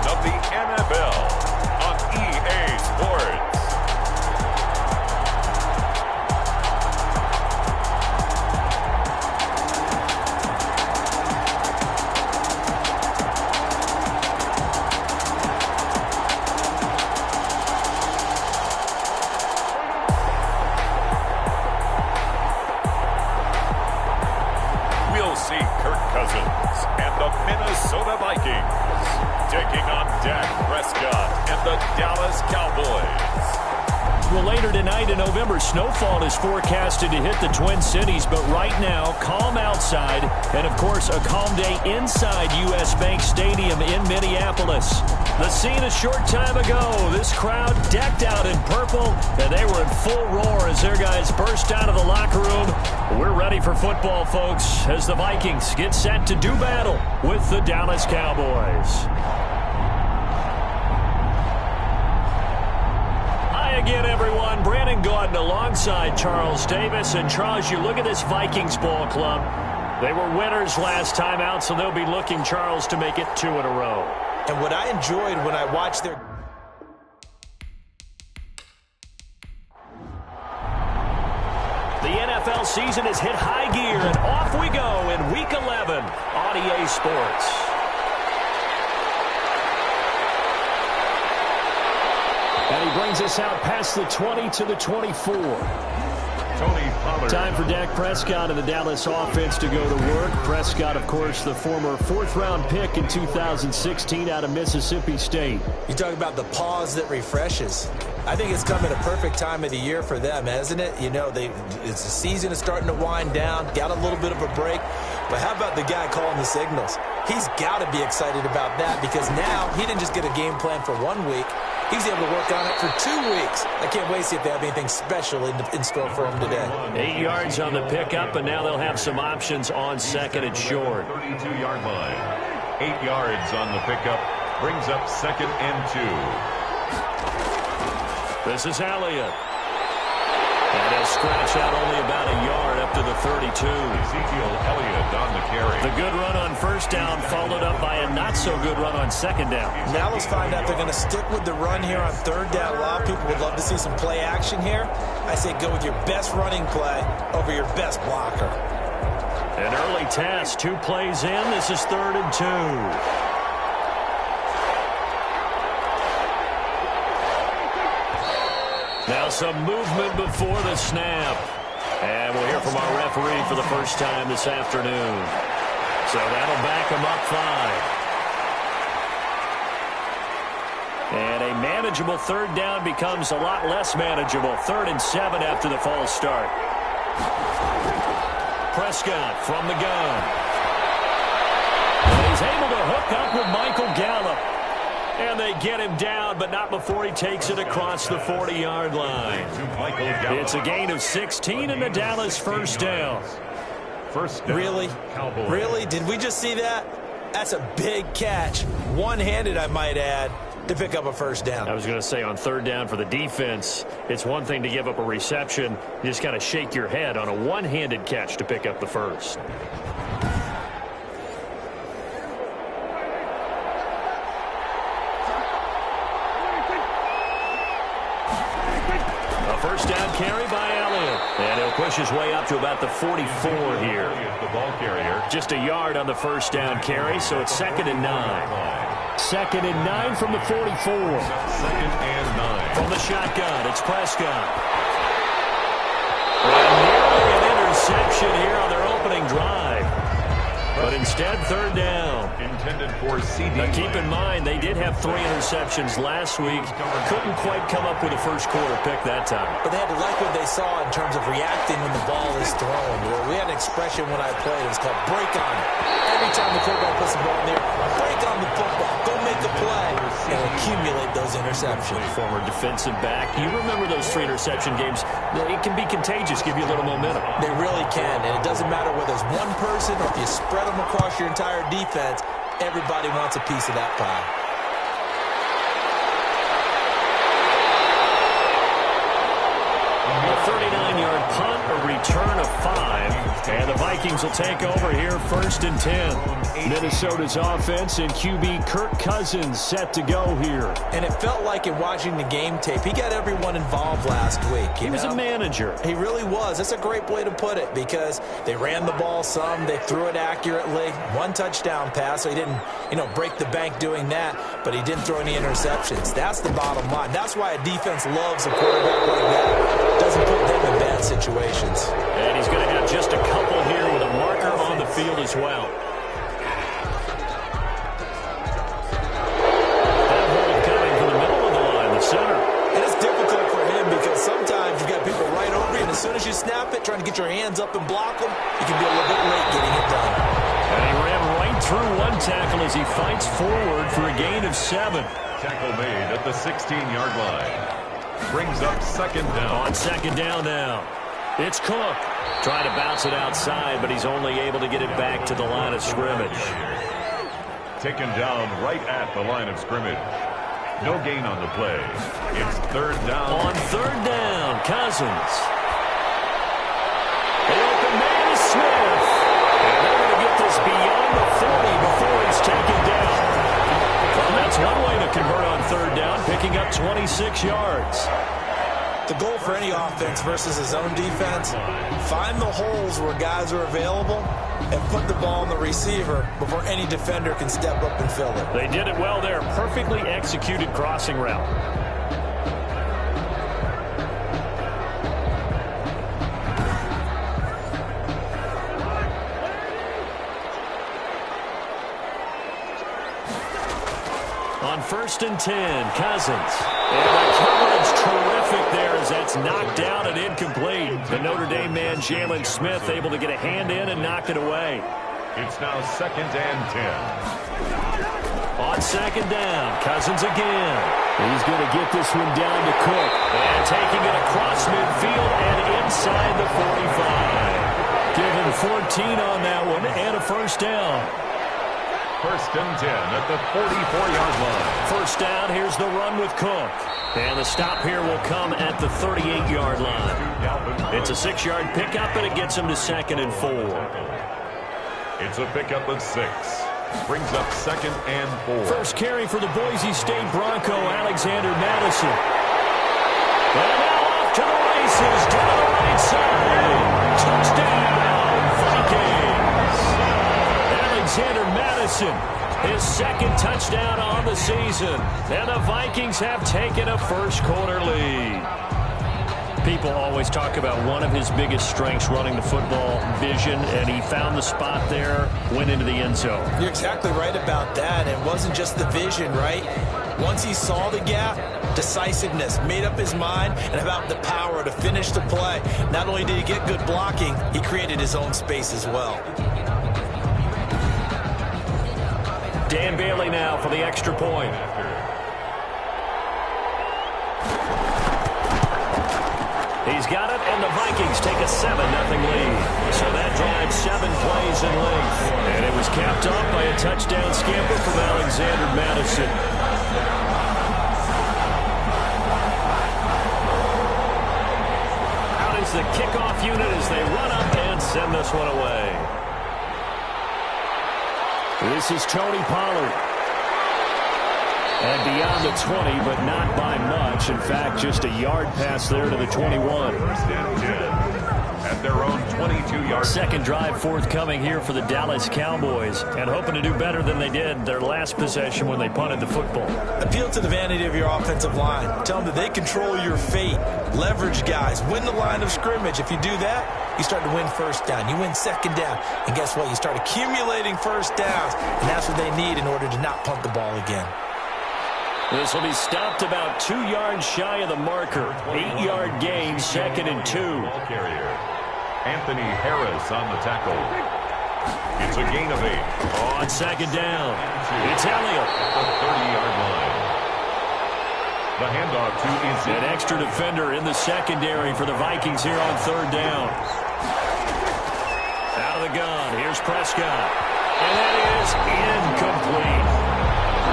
of the NFL on EA Sports. Minnesota Vikings taking on Dak Prescott and the Dallas Cowboys. Well, later tonight in November, snowfall is forecasted to hit the Twin Cities, but right now, calm outside, and of course, a calm day inside U.S. Bank Stadium in Minneapolis. The scene a short time ago, this crowd decked out in purple, and they were in full roar as their guys burst out of the locker room. We're ready for football, folks, as the Vikings get set to do battle with the Dallas Cowboys. Again, everyone, Brandon Gaudin alongside Charles Davis. And Charles, you look at this Vikings ball club. They were winners last time out, so they'll be looking, Charles, to make it 2 in a row. And what I enjoyed when I watched their... The NFL season has hit high gear, and off we go in Week 11 on EA Sports. And he brings us out past the 20 to the 24. Tony Pollard. Time for Dak Prescott and the Dallas offense to go to work. Prescott, of course, the former 4th-round pick in 2016 out of Mississippi State. You talk about the pause that refreshes. I think it's come at a perfect time of the year for them, hasn't it? You know, the season is starting to wind down, got a little bit of a break. But how about the guy calling the signals? He's got to be excited about that because now he didn't just get a game plan for 1 week. He's able to work on it for 2 weeks. I can't wait to see if they have anything special in store for him today. 8 yards on the pickup, and now they'll have some options on second and short. 32-yard line. 8 yards on the pickup. Brings up 2nd and 2. This is Elliott. And he'll scratch out only about a yard up to the 32. Ezekiel Elliott on the carry. The good run on first down followed up by a not-so-good run on second down. Now let's find out if they're going to stick with the run here on 3rd down. A lot of people would love to see some play action here. I say go with your best running play over your best blocker. An early test, 2 plays in. This is 3rd and 2. Now some movement before the snap. And we'll hear from our referee for the first time this afternoon. So that'll back him up 5. And a manageable 3rd down becomes a lot less manageable. 3rd and 7 after the false start. Prescott from the gun. And he's able to hook up with Michael Gallup. And they get him down, but not before he takes it across the 40-yard line. It's a gain of 16 and the Dallas first down. First down. Really? Cowboys. Really? Did we just see that? That's a big catch. One-handed, I might add, to pick up a first down. I was going to say on 3rd down for the defense, it's one thing to give up a reception. You just kind of shake your head on a one-handed catch to pick up the first. First down carry by Elliott. And he'll push his way up to about the 44 here. The ball carrier. Just a yard on the first down carry, so it's 2nd and 9. 2nd and 9 from the 44. 2nd and 9. From the shotgun, it's Prescott. And nearly an interception here on their opening drive. But instead, 3rd down. Intended for CD. Now keep in mind, they did have 3 interceptions last week. Couldn't quite come up with a first quarter pick that time. But they had to like what they saw in terms of reacting when the ball is thrown. We had an expression when I played. It was called break on it. Every time the quarterback puts the ball in there, break on the football. Go make a play and accumulate those interceptions. Former defensive back. You remember those 3 interception games. It can be contagious, give you a little momentum. They really can, and it doesn't matter whether it's one person or if you spread them across your entire defense. Everybody wants a piece of that pie. A 39-yard punt, a return of 5. And the Vikings will take over here 1st and 10. Minnesota's offense and QB Kirk Cousins set to go here. And it felt like in watching the game tape, he got everyone involved last week. He was a manager. He really was. That's a great way to put it because they ran the ball some. They threw it accurately. 1 touchdown pass, so he didn't, break the bank doing that, but he didn't throw any interceptions. That's the bottom line. That's why a defense loves a quarterback like that. Doesn't put them in bad situations. And he's going to have just a couple here with a marker on the field as well. That hold coming from the middle of the line, the center. And it's difficult for him because sometimes you got people right over you, and as soon as you snap it, trying to get your hands up and block them, you can be a little bit late getting it done. And he ran right through 1 tackle as he fights forward for a gain of 7. Tackle made at the 16-yard line. Brings up 2nd down. On 2nd down now. It's Cook. Trying to bounce it outside, but he's only able to get it back to the line of scrimmage. Taken down right at the line of scrimmage. No gain on the play. It's 3rd down. On 3rd down, Cousins. The open man is Smith. And they're going to get this beyond the 40 before he's taken down. Well, that's one way to convert on 3rd down, picking up 26 yards. The goal for any offense versus his own defense, find the holes where guys are available and put the ball on the receiver before any defender can step up and fill it. They did it well there. Perfectly executed crossing route. On 1st and 10, Cousins. And the coverage terrific there as that's knocked down and incomplete. The Notre Dame man, Jalen Smith, able to get a hand in and knock it away. It's now 2nd and 10. On 2nd down, Cousins again. He's going to get this one down to Cook. And taking it across midfield and inside the 45. Give him 14 on that one and a 1st down. 1st and 10 at the 44-yard line. 1st down, here's the run with Cook. And the stop here will come at the 38-yard line. It's a 6-yard pickup, and it gets him to 2nd and 4. It's a pickup of 6. Brings up 2nd and 4. First carry for the Boise State Bronco, Alexander Madison. And now off to the races, down the right side. Touchdown, Vikings. Alexander Madison, his 2nd touchdown on the season. And the Vikings have taken a first-quarter lead. People always talk about one of his biggest strengths running the football, vision, and he found the spot there, went into the end zone. You're exactly right about that. It wasn't just the vision, right? Once he saw the gap, decisiveness, made up his mind, and about the power to finish the play. Not only did he get good blocking, he created his own space as well. Dan Bailey now for the extra point. He's got it, and the Vikings take a 7-0 lead. So that drives 7 plays in length. And it was capped off by a touchdown scamper from Alexander Madison. Out is the kickoff unit as they run up and send this one away. This is Tony Pollard. And beyond the 20, but not by much. In fact, just a yard pass there to the 21. 1st and 10 at their own 22-yard. Second drive forthcoming here for the Dallas Cowboys. And hoping to do better than they did their last possession when they punted the football. Appeal to the vanity of your offensive line. Tell them that they control your fate. Leverage guys. Win the line of scrimmage. If you do that, you start to win 1st down. You win 2nd down. And guess what? You start accumulating 1st downs. And that's what they need in order to not punt the ball again. This will be stopped about 2 yards shy of the marker. 8-yard gain, 2nd and 2. Carrier Anthony Harris on the tackle. It's a gain of 8. On 2nd down, it's Elliott. The 30-yard line. The handoff to Izzy. An extra defender in the secondary for the Vikings here on 3rd down. Out of the gun, here's Prescott. And that is incomplete.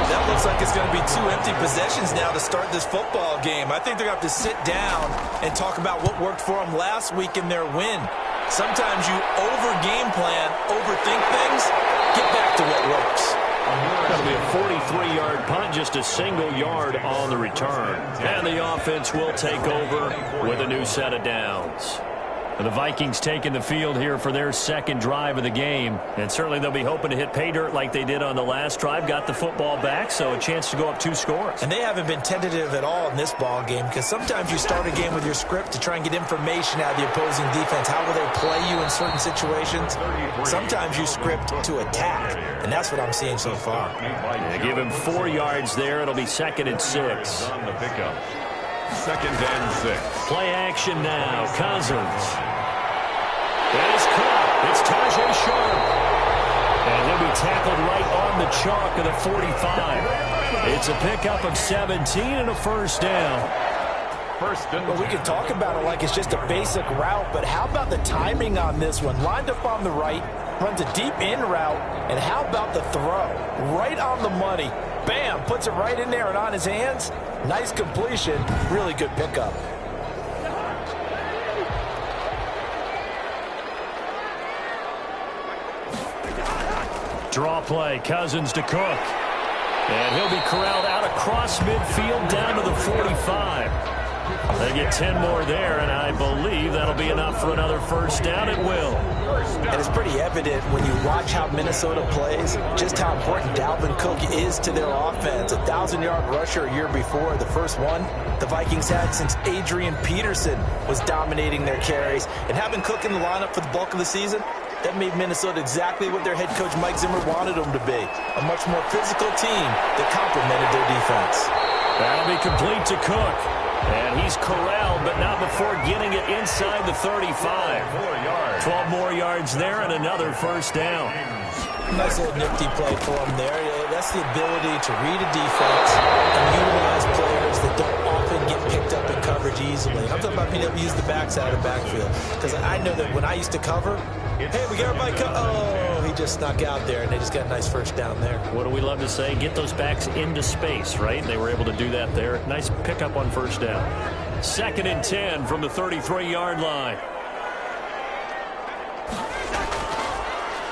That looks like it's going to be 2 empty possessions now to start this football game. I think they're going to have to sit down and talk about what worked for them last week in their win. Sometimes you over-game plan, overthink things, get back to what works. Going to be a 43-yard punt, just a single yard on the return. And the offense will take over with a new set of downs. The Vikings taking the field here for their second drive of the game. And certainly they'll be hoping to hit pay dirt like they did on the last drive. Got the football back, so a chance to go up 2 scores. And they haven't been tentative at all in this ball game, because sometimes you start a game with your script to try and get information out of the opposing defense. How will they play you in certain situations? Sometimes you script to attack, and that's what I'm seeing so far. Yeah, give him 4 yards there. It'll be 2nd and 6. On the pickup. 2nd and 6. Play action now. Cousins. It's caught. It's Tajay Sharp. And he'll be tackled right on the chalk of the 45. It's a pickup of 17 and a first down. Well, we can talk about it like it's just a basic route, but how about the timing on this one? Lined up on the right, runs a deep in route, and how about the throw? Right on the money. Bam, puts it right in there and on his hands. Nice completion, really good pickup. Draw play, Cousins to Cook. And he'll be corralled out across midfield down to the 45. They get 10 more there, and I believe that'll be enough for another first down. It will. And it's pretty evident when you watch how Minnesota plays, just how important Dalvin Cook is to their offense. A 1,000-yard rusher a year before, the first one the Vikings had since Adrian Peterson was dominating their carries. And having Cook in the lineup for the bulk of the season, that made Minnesota exactly what their head coach Mike Zimmer wanted them to be. A much more physical team that complemented their defense. That'll be complete to Cook. And he's corralled, but not before getting it inside the 35. 12 more yards there and another first down. Nice little nifty play for him there. That's the ability to read a defense and utilize players that don't often get picked up in coverage easily. I'm talking about being able to use the backside of the backfield. Because I know that when I used to cover, hey, we got everybody oh, he just snuck out there, and they just got a nice first down there. What do we love to say? Get those backs into space, right? They were able to do that there. Nice pickup on first down. 2nd and 10 from the 33-yard line.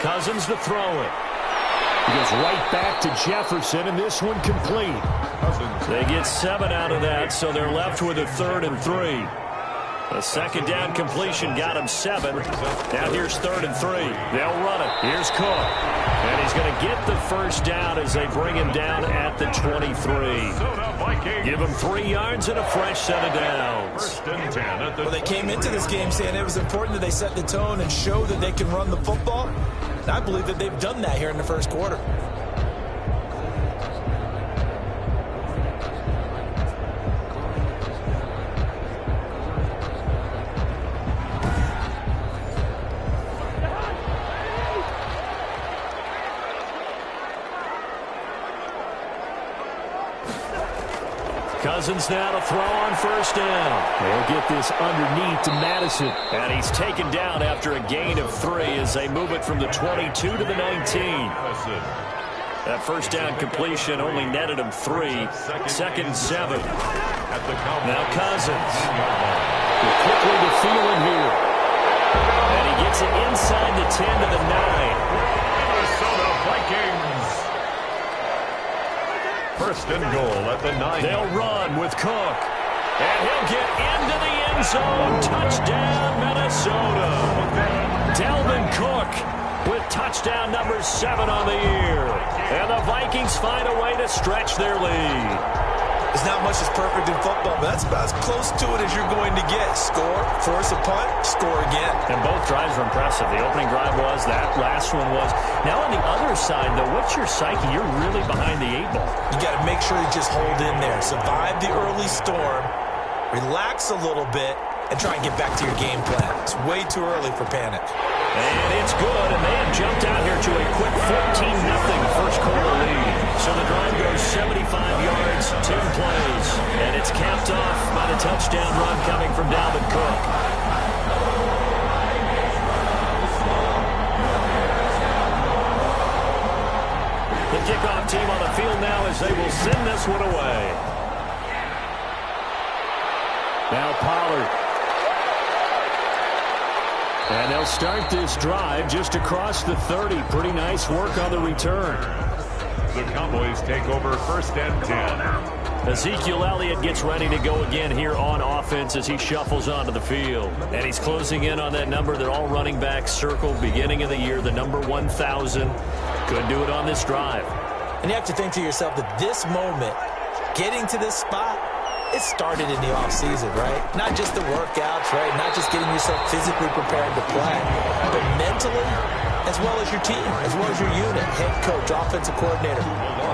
Cousins to throw it. He goes right back to Jefferson, and this one complete. They get 7 out of that, so they're left with a 3rd and 3. A 2nd down completion got him 7. Now here's 3rd and 3. They'll run it. Here's Cook. And he's going to get the first down as they bring him down at the 23. Give him 3 yards and a fresh set of downs. Well, they came into this game saying it was important that they set the tone and show that they can run the football. And I believe that they've done that here in the first quarter. Cousins now to throw on first down. They'll get this underneath to Madison. And he's taken down after a gain of 3 as they move it from the 22 to the 19. That first down completion only netted him 3. 2nd and 7. Now Cousins. Quickly to Thielen here. And he gets it inside the 10 to the 9. Minnesota Vikings. 1st and goal at the 9. They'll run with Cook. And he'll get into the end zone. Touchdown, Minnesota. Dalvin Cook with touchdown number 7 on the year. And the Vikings find a way to stretch their lead. There's not much that's perfect in football, but that's about as close to it as you're going to get. Score, force a punt, score again. And both drives were impressive. The opening drive was, that last one was. Now on the other side, though, what's your psyche? You're really behind the 8 ball. You got to make sure you just hold in there. Survive the early storm, relax a little bit, and try and get back to your game plan. It's way too early for panic. And it's good, and they have jumped out here to a quick 14-0 first quarter lead. So the drive goes 75 yards, 2 plays, and it's capped off by the touchdown run coming from Dalvin Cook. The kickoff team on the field now as they will send this one away. Now Pollard. And they'll start this drive just across the 30. Pretty nice work on the return. The Cowboys take over 1st and 10. Ezekiel Elliott gets ready to go again here on offense as he shuffles onto the field. And he's closing in on that number that all running backs circled beginning of the year, the number 1,000. Could do it on this drive. And you have to think to yourself that this moment, getting to this spot, it started in the offseason, right? Not just the workouts, right? Not just getting yourself physically prepared to play, but mentally, as well as your team, as well as your unit, head coach, offensive coordinator.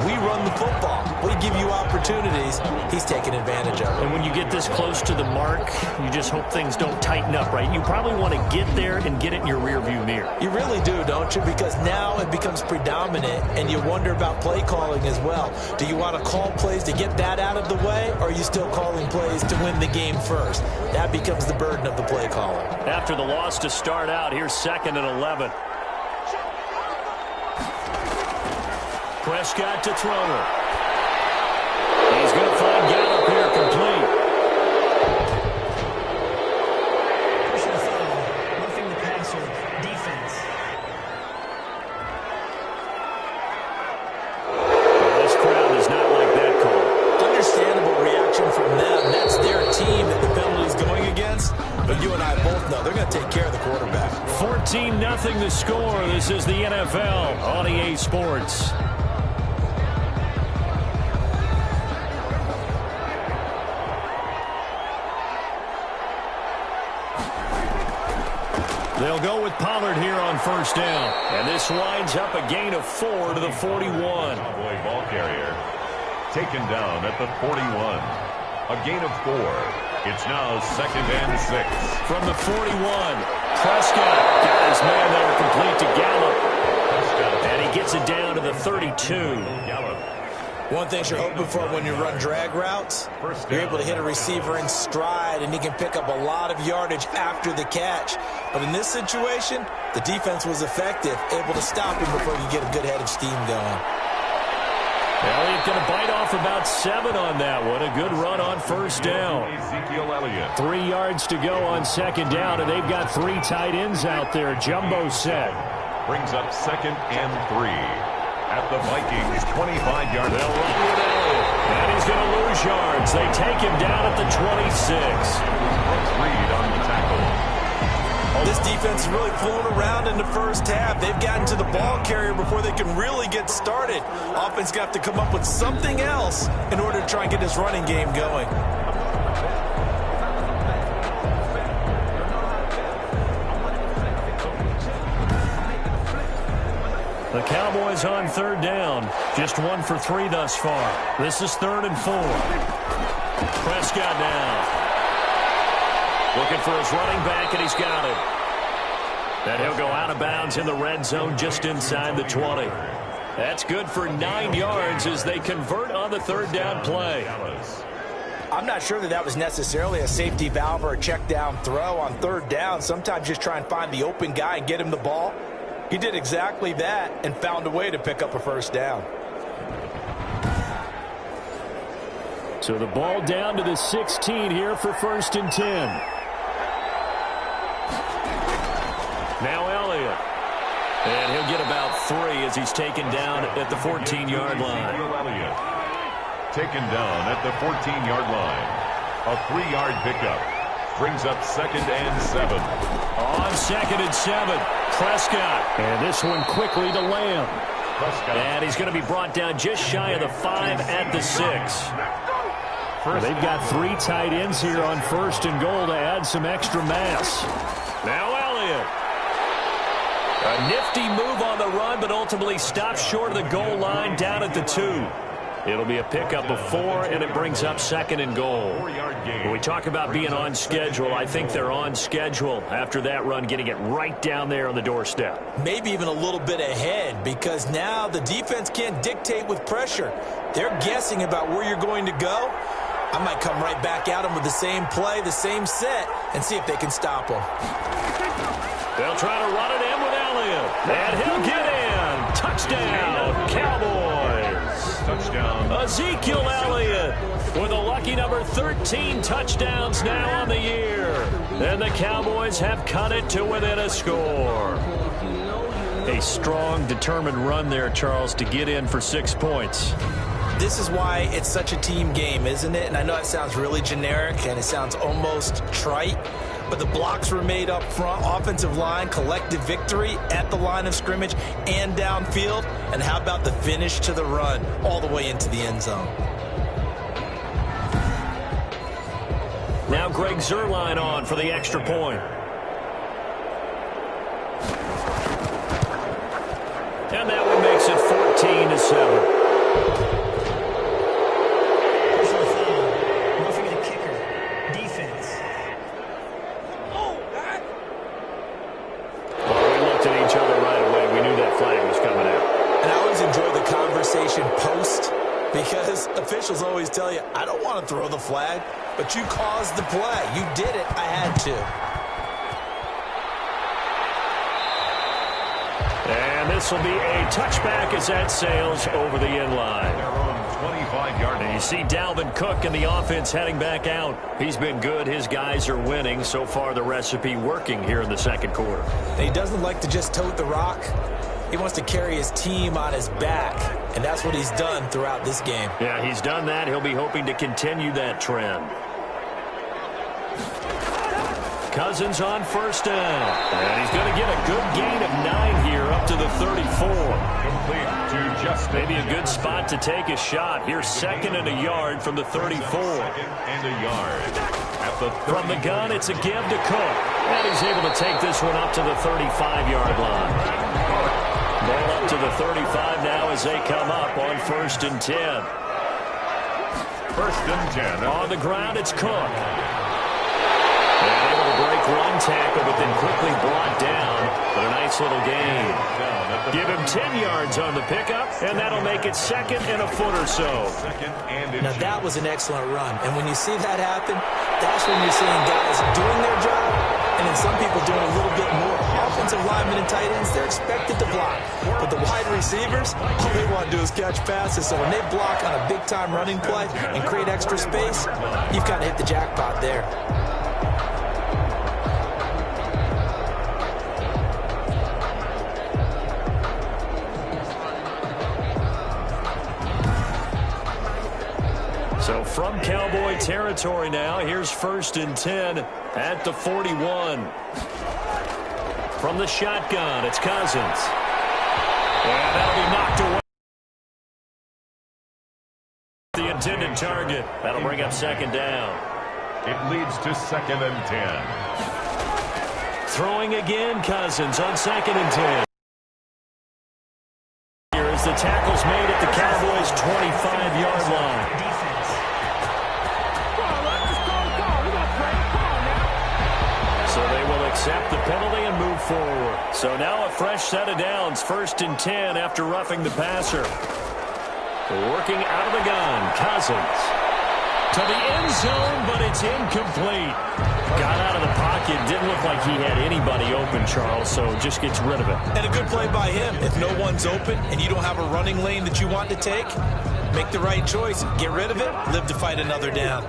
We run the football. We give you opportunities. He's taking advantage of it. And when you get this close to the mark, you just hope things don't tighten up, right? You probably want to get there and get it in your rearview mirror. You really do, don't you? Because now it becomes predominant, and you wonder about play calling as well. Do you want to call plays to get that out of the way, or are you still calling plays to win the game first? That becomes the burden of the play caller. After the loss to start out, here's 2nd and 11. Prescott to throw it. He's going to find Gallup here complete. Pushing the foul, roughing the passer, defense. Well, this crowd does not like that call. Understandable reaction from them. That's their team that the penalty's going against. But you and I both know they're going to take care of the quarterback. 14-0 the score. This is the NFL on EA Sports. They'll go with Pollard here on 1st down. And this winds up a gain of 4 to the 41. Cowboy ball carrier taken down at the 41. A gain of 4. It's now 2nd and 6. From the 41, Prescott got his man there complete to Gallup. And he gets it down to the 32. Gallup. One thing you're hoping for when you run drag routes, you're able to hit a receiver in stride, and he can pick up a lot of yardage after the catch. But in this situation, the defense was effective, able to stop him before you get a good head of steam going. Elliott going to bite off about 7 on that one. A good run on 1st down. Ezekiel Elliott. 3 yards to go on 2nd down, and they've got 3 tight ends out there. Jumbo set. Brings up 2nd and 3. At the Vikings 25-yard They'll run with Elliott. And he's going to lose yards. They take him down at the 26. Reed on the tackle. This defense is really fooling around in the first half. They've gotten to the ball carrier before they can really get started. Offense got to come up with something else in order to try and get this running game going. The Cowboys on 3rd down. Just 1 for 3 thus far. This is 3rd and 4. Prescott now. Looking for his running back, and he's got it. And he'll go out of bounds in the red zone just inside the 20. That's good for 9 yards as they convert on the 3rd down play. I'm not sure that was necessarily a safety valve or a check down throw on 3rd down. Sometimes just try and find the open guy and get him the ball. He did exactly that and found a way to pick up a 1st down. So the ball down to the 16 here for 1st and 10. Now Elliott. And he'll get about 3 as he's taken down at the 14-yard line. Elliott taken down at the 14-yard line. A 3-yard pickup. Brings up 2nd and 7. On 2nd and 7, Prescott. And this one quickly to Lamb. Prescott. And he's going to be brought down just shy of the 5 at the 6. Well, they've got 3 tight ends here on 1st and goal to add some extra mass. Now Elliott. A nifty move on the run, but ultimately stops short of the goal line down at the 2. It'll be a pickup of 4, and it brings up 2nd and goal. When we talk about being on schedule, I think they're on schedule after that run, getting it right down there on the doorstep. Maybe even a little bit ahead, because now the defense can't dictate with pressure. They're guessing about where you're going to go. I might come right back at them with the same play, the same set, and see if they can stop them. They'll try to run it in with Elliott, and he'll get in. Touchdown, Cowboys. Ezekiel Elliott with a lucky number 13 touchdowns now on the year. And the Cowboys have cut it to within a score. A strong, determined run there, Charles, to get in for 6 points. This is why it's such a team game, isn't it? And I know it sounds really generic and it sounds almost trite, but the blocks were made up front, offensive line, collective victory at the line of scrimmage and downfield. And how about the finish to the run all the way into the end zone? Now Greg Zuerlein on for the extra point. And that one makes it 14-7. Post, because officials always tell you, I don't want to throw the flag, but you caused the play. You did it. I had to. And this will be a touchback as that sails over the end line. 25-yard. And you see Dalvin Cook and the offense heading back out. He's been good. His guys are winning. So far, the recipe working here in the second quarter. He doesn't like to just tote the rock. He wants to carry his team on his back, and that's what he's done throughout this game. Yeah, he's done that. He'll be hoping to continue that trend. Cousins on first down. And he's going to get a good gain of 9 here up to the 34. Complete to Justin. Maybe a good spot to take a shot. Here's 2nd and a yard from the 34. 2nd and a yard. At the 34. From the gun, it's a give to Cook. And he's able to take this one up to the 35-yard line. Ball up to the 35 now as they come up on 1st and 10. 1st and 10. On the ground, it's Cook. And able to break one tackle, but then quickly brought down. But a nice little gain. Give him 10 yards on the pickup, and that'll make it 2nd and a foot or so. Now, that was an excellent run. And when you see that happen, that's when you're seeing guys doing their job, and then some people doing a little bit more. Offensive linemen and tight ends, they're expected to block. But the wide receivers, all they want to do is catch passes. So when they block on a big-time running play and create extra space, you've kind of hit the jackpot there. So from Cowboy territory now, here's 1st and 10 at the 41. From the shotgun, it's Cousins. And that'll be knocked away. The intended target. That'll bring up 2nd down. It leads to 2nd and 10. Throwing again, Cousins on 2nd and 10. Here as the tackle's made at the Cowboys' 25-yard line. So they will accept the penalty and move forward. So now a fresh set of downs. 1st and 10 after roughing the passer. Working out of the gun, Cousins. To the end zone, but it's incomplete. Got out of the pocket. Didn't look like he had anybody open, Charles, so just gets rid of it. And a good play by him. If no one's open and you don't have a running lane that you want to take, make the right choice. Get rid of it. Live to fight another down.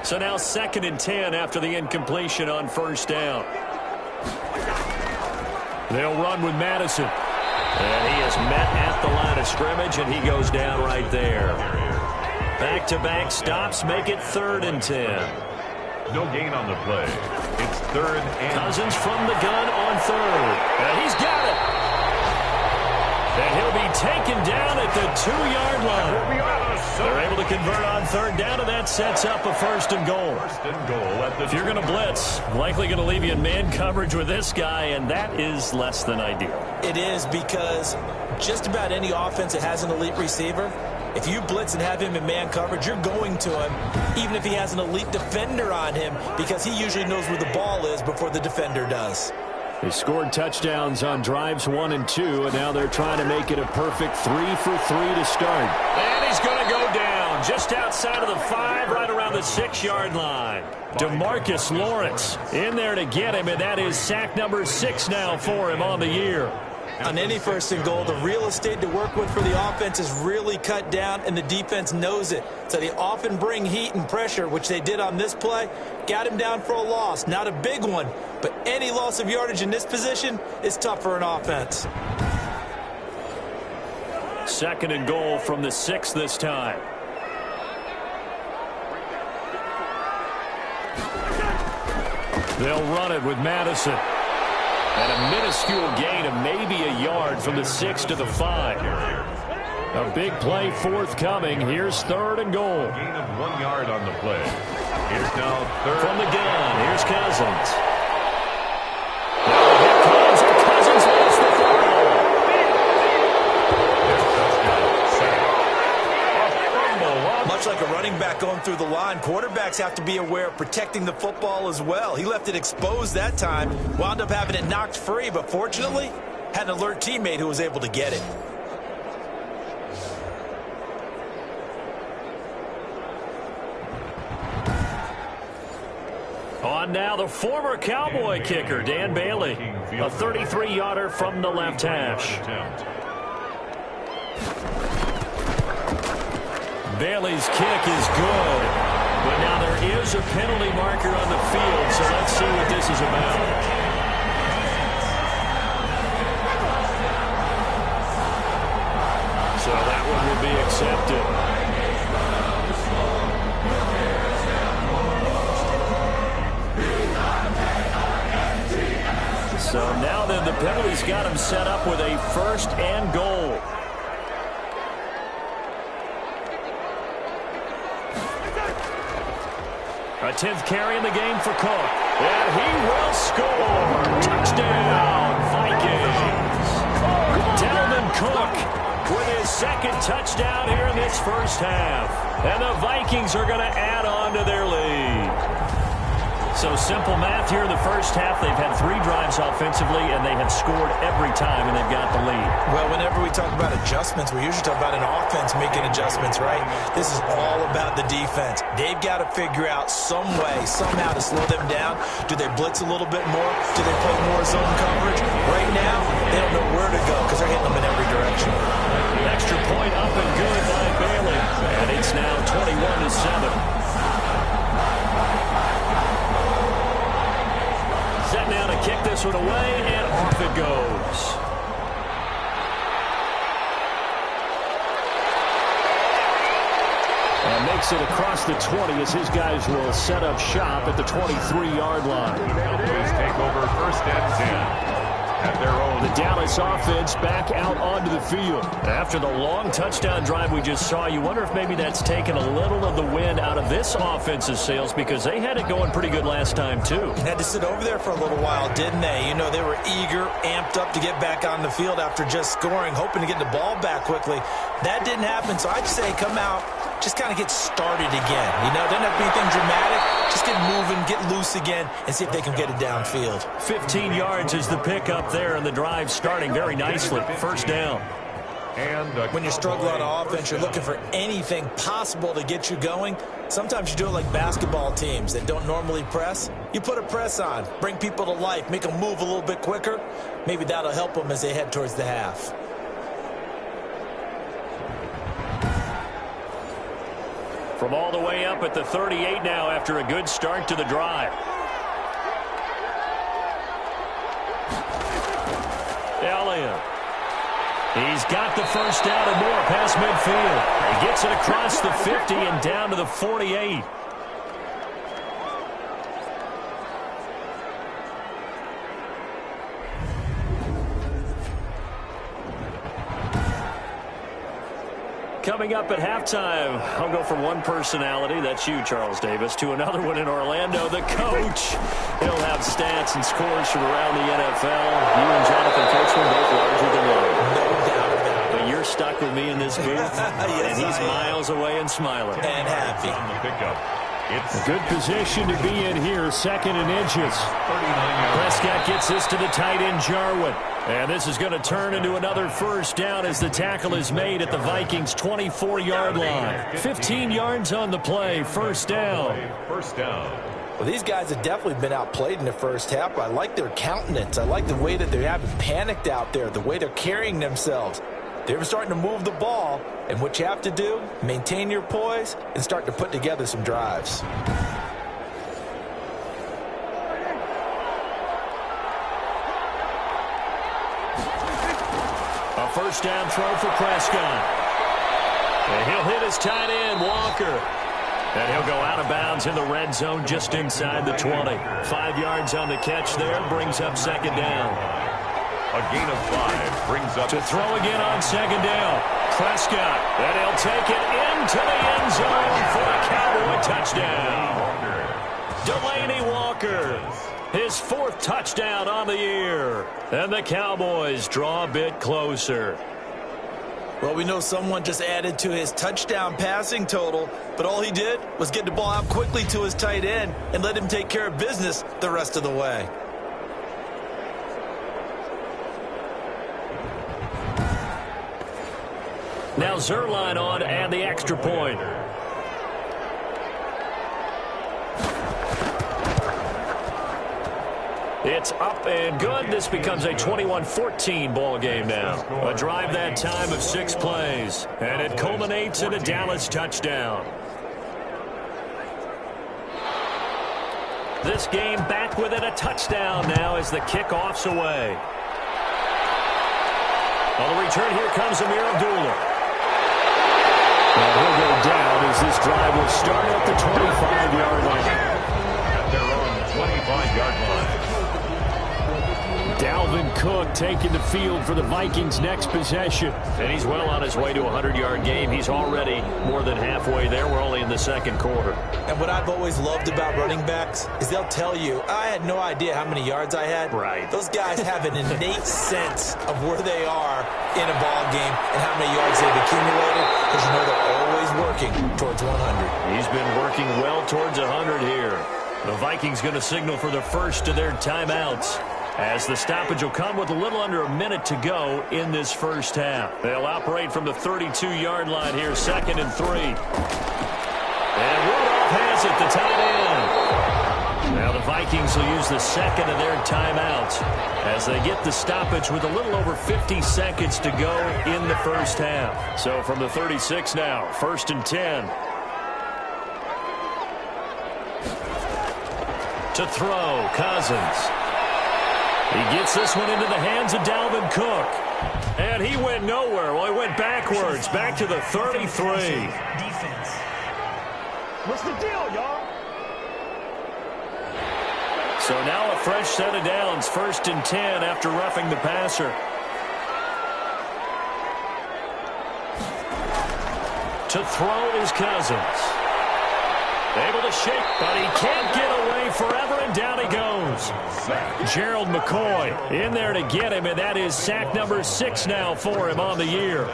So now 2nd and 10 after the incompletion on 1st down. They'll run with Madison. And he is met at the line of scrimmage, and he goes down right there. Back-to-back stops make it 3rd and 10. No gain on the play. It's 3rd and... Cousins from the gun on 3rd. And he's got it. And he'll be taken down at the 2-yard line. They're able to convert on 3rd down, and that sets up a 1st and goal. 1st and goal at the... If you're going to blitz, likely going to leave you in man coverage with this guy, and that is less than ideal. It is, because just about any offense that has an elite receiver, if you blitz and have him in man coverage, you're going to him, even if he has an elite defender on him, because he usually knows where the ball is before the defender does. They scored touchdowns on drives 1 and 2, and now they're trying to make it a perfect 3 for 3 to start. And he's going to go down just outside of the 5, right around the 6-yard line. DeMarcus Lawrence in there to get him, and that is sack number 6 now for him on the year. On any first and goal, the real estate to work with for the offense is really cut down, and the defense knows it. So they often bring heat and pressure, which they did on this play. Got him down for a loss. Not a big one, but any loss of yardage in this position is tough for an offense. Second and goal from the 6 this time. They'll run it with Madison. And a minuscule gain of maybe a yard from the 6 to the 5. A big play forthcoming. Here's third and goal. Gain of 1 yard on the play. It's now third. From the gun, here's Cousins. Now here comes Cousins lost the football. Much like a running back going through the line, quarterbacks have to be aware of protecting the football as well. He left it exposed that time, wound up having it knocked free, but fortunately, had an alert teammate who was able to get it. On now, the former Cowboy kicker, Dan Bailey. A 33-yarder from the left hash. Bailey's kick is good. But now there is a penalty marker on the field, so let's see what this is about. So that one will be accepted. So now then the penalty's got him set up with a first and goal. A 10th carry in the game for Cook. And he will score. Touchdown, Vikings. Dalvin Cook with his second touchdown here in this first half. And the Vikings are going to add on to their lead. So simple math here in the first half. They've had 3 drives offensively, and they have scored every time, and they've got the lead. Well, whenever we talk about adjustments, we usually talk about an offense making adjustments, right? This is all about the defense. They've got to figure out some way, somehow to slow them down. Do they blitz a little bit more? Do they play more zone coverage? Right now, they don't know where to go because they're hitting them in every direction. Extra point up and good by Bailey. And it's now 21-7. Set now to kick this one away, and off it goes. And makes it across the 20 as his guys will set up shop at the 23-yard line. Cowboys take over first and 10. At their own. The Dallas offense back out onto the field. After the long touchdown drive we just saw, you wonder if maybe that's taken a little of the wind out of this offense's sails because they had it going pretty good last time, too. Had to sit over there for a little while, didn't they? You know, they were eager, amped up to get back on the field after just scoring, hoping to get the ball back quickly. That didn't happen, so I'd say come out, just kind of get started again. You know, doesn't have to be anything dramatic. Just get moving, get loose again, and see if they can get it downfield. 15 yards is the pickup there, and the drive starting very nicely. First down. And when you're struggling on offense, you're looking for anything possible to get you going. Sometimes you do it like basketball teams that don't normally press. You put a press on, bring people to life, make them move a little bit quicker. Maybe that'll help them as they head towards the half. From all the way up at the 38 now after a good start to the drive. Elliott. He's got the first down and more past midfield. He gets it across the 50 and down to the 48. Coming up at halftime, I'll go from one personality, that's you, Charles Davis, to another one in Orlando, the coach. He'll have stats and scores from around the NFL. You and Jonathan Coachman both larger than life. No doubt about it. But you're stuck with me in this booth, Yes, and he's miles away and smiling. And happy. on the pickup. It's A good position to be in here, second and inches. 39 yards. Prescott gets this to the tight end, Jarwin. And this is going to turn into another first down as the tackle is made at the Vikings' 24-yard line. 15 yards on the play, first down. First down. Well, these guys have definitely been outplayed in the first half. I like their countenance. I like the way that they haven't panicked out there, the way they're carrying themselves. They're starting to move the ball, and what you have to do, maintain your poise and start to put together some drives. A first down throw for Prescott. And he'll hit his tight end, Walker. And he'll go out of bounds in the red zone just inside the 20. 5 yards on the catch there, brings up second down. A gain of 5 brings up... To throw again on second down. Prescott, and he'll take it into the end zone for a Cowboy touchdown. Delaney Walker, his 4th touchdown on the year. And the Cowboys draw a bit closer. Well, we know someone just added to his touchdown passing total, but all he did was get the ball out quickly to his tight end and let him take care of business the rest of the way. Now Zerline on and the extra point. It's up and good. This becomes a 21-14 ball game now. A drive that time of 6 plays, and it culminates in a Dallas touchdown. This game back within a touchdown now as the kickoff's away. On the return, here comes Amir Abdullah. And he'll go down as this drive will start at the 25-yard line. At their own 25-yard line. Dalvin Cook taking the field for the Vikings' next possession. And he's well on his way to a 100-yard game. He's already more than halfway there. We're only in the second quarter. And what I've always loved about running backs is they'll tell you, I had no idea how many yards I had. Right. Those guys have an innate sense of where they are in a ball game and how many yards they've accumulated, because you know they're always working towards 100. He's been working well towards 100 here. The Vikings going to signal for the first of their timeouts, as the stoppage will come with a little under a minute to go in this first half. They'll operate from the 32-yard line here, 2nd and 3. And Rudolph has it, the tight end. Now the Vikings will use the second of their timeouts as they get the stoppage with a little over 50 seconds to go in the first half. So from the 36 now, 1st and 10. To throw, Cousins. He gets this one into the hands of Dalvin Cook. And he went nowhere. Well, he went backwards, back to the 33. Defense. What's the deal, y'all? So now a fresh set of downs, 1st and 10 after roughing the passer. To throw is Cousins. Able to shake, but he can't get away forever, and down he goes. Gerald McCoy in there to get him, and that is sack number 6 now for him on the year.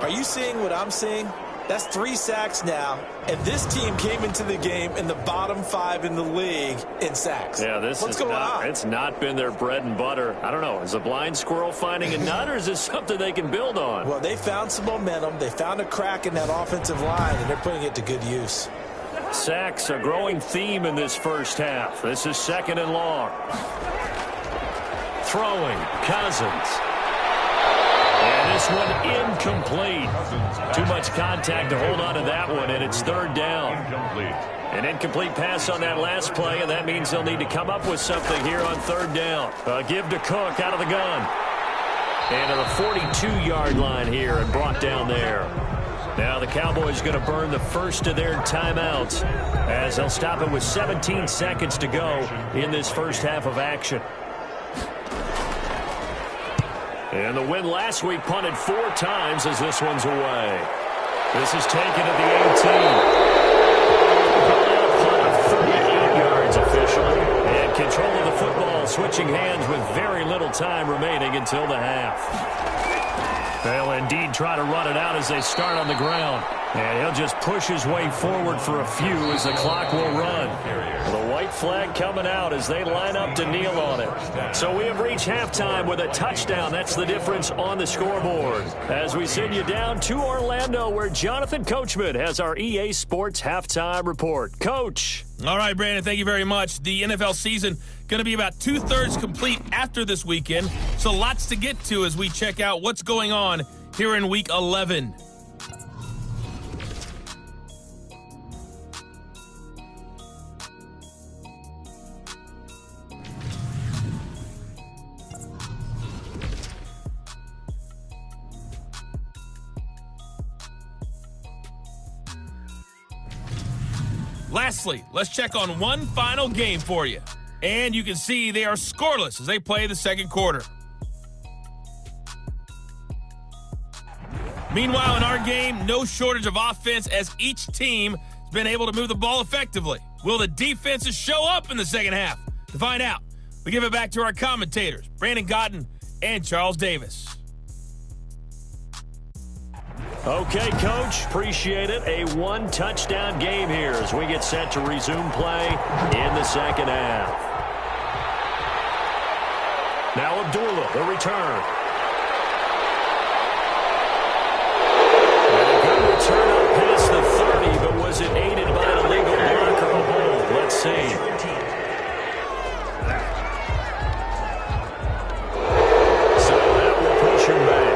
Are you seeing what I'm seeing? That's 3 sacks now, and this team came into the game in the bottom 5 in the league in sacks. Yeah, What's going on? It's not been their bread and butter. I don't know. Is a blind squirrel finding a nut, or is this something they can build on? Well, they found some momentum. They found a crack in that offensive line, and they're putting it to good use. Sacks, a growing theme in this first half. This is 2nd and long. Throwing, Cousins. And this one incomplete. Too much contact to hold on to that one, and it's 3rd down. Incomplete. An incomplete pass on that last play, and that means they'll need to come up with something here on 3rd down. Give to Cook out of the gun. And to the 42-yard line here and brought down there. Now the Cowboys going to burn the first of their timeouts as they'll stop it with 17 seconds to go in this first half of action. And the win last week punted 4 times as this one's away. This is taken at the 18. 38 yards officially. And control of the football switching hands with very little time remaining until the half. They'll indeed try to run it out as they start on the ground. And he'll just push his way forward for a few as the clock will run. The white flag coming out as they line up to kneel on it. So we have reached halftime with a touchdown. That's the difference on the scoreboard. As we send you down to Orlando, where Jonathan Coachman has our EA Sports halftime report. Coach. All right, Brandon, thank you very much. The NFL season going to be about 2/3 complete after this weekend. So lots to get to as we check out what's going on here in Week 11. Lastly, let's check on one final game for you. And you can see they are scoreless as they play the second quarter. Meanwhile, in our game, no shortage of offense as each team has been able to move the ball effectively. Will the defenses show up in the second half? To find out, we give it back to our commentators, Brandon Cotton and Charles Davis. Okay, Coach, appreciate it. A one-touchdown game here as we get set to resume play in the second half. Now Abdullah, the return. And a good return up past the 30, but was it aided by an illegal block or a hold? Let's see. So that will push him back.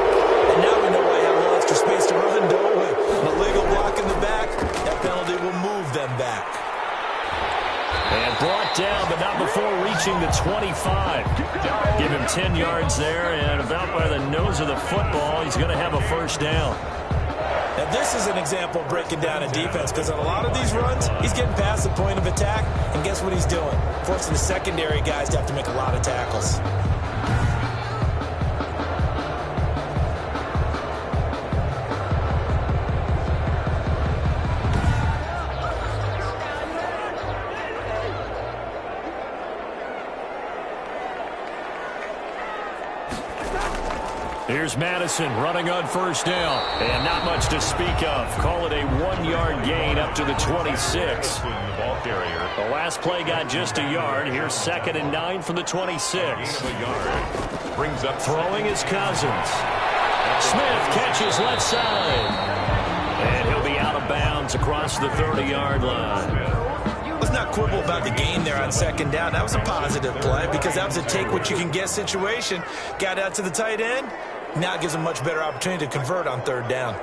And now we know why he had a little extra space to run, don't we? An illegal block in the back, that penalty will move them back. And brought down, but not before reaching the 25. Give him 10 yards there, and about by the nose of the football, he's going to have a first down. Now, this is an example of breaking down a defense, because on a lot of these runs, he's getting past the point of attack, and guess what he's doing? Forcing the secondary guys to have to make a lot of tackles. Here's Madison running on first down. And not much to speak of. Call it a 1-yard gain up to the 26. The last play got just a yard. Here's 2nd and 9 from the 26. Brings up throwing is Cousins. Smith catches left side. And he'll be out of bounds across the 30-yard line. Let's not quibble about the gain there on 2nd down. That was a positive play because that was a take-what-you-can-get situation. Got out to the tight end. Now it gives them a much better opportunity to convert on 3rd down.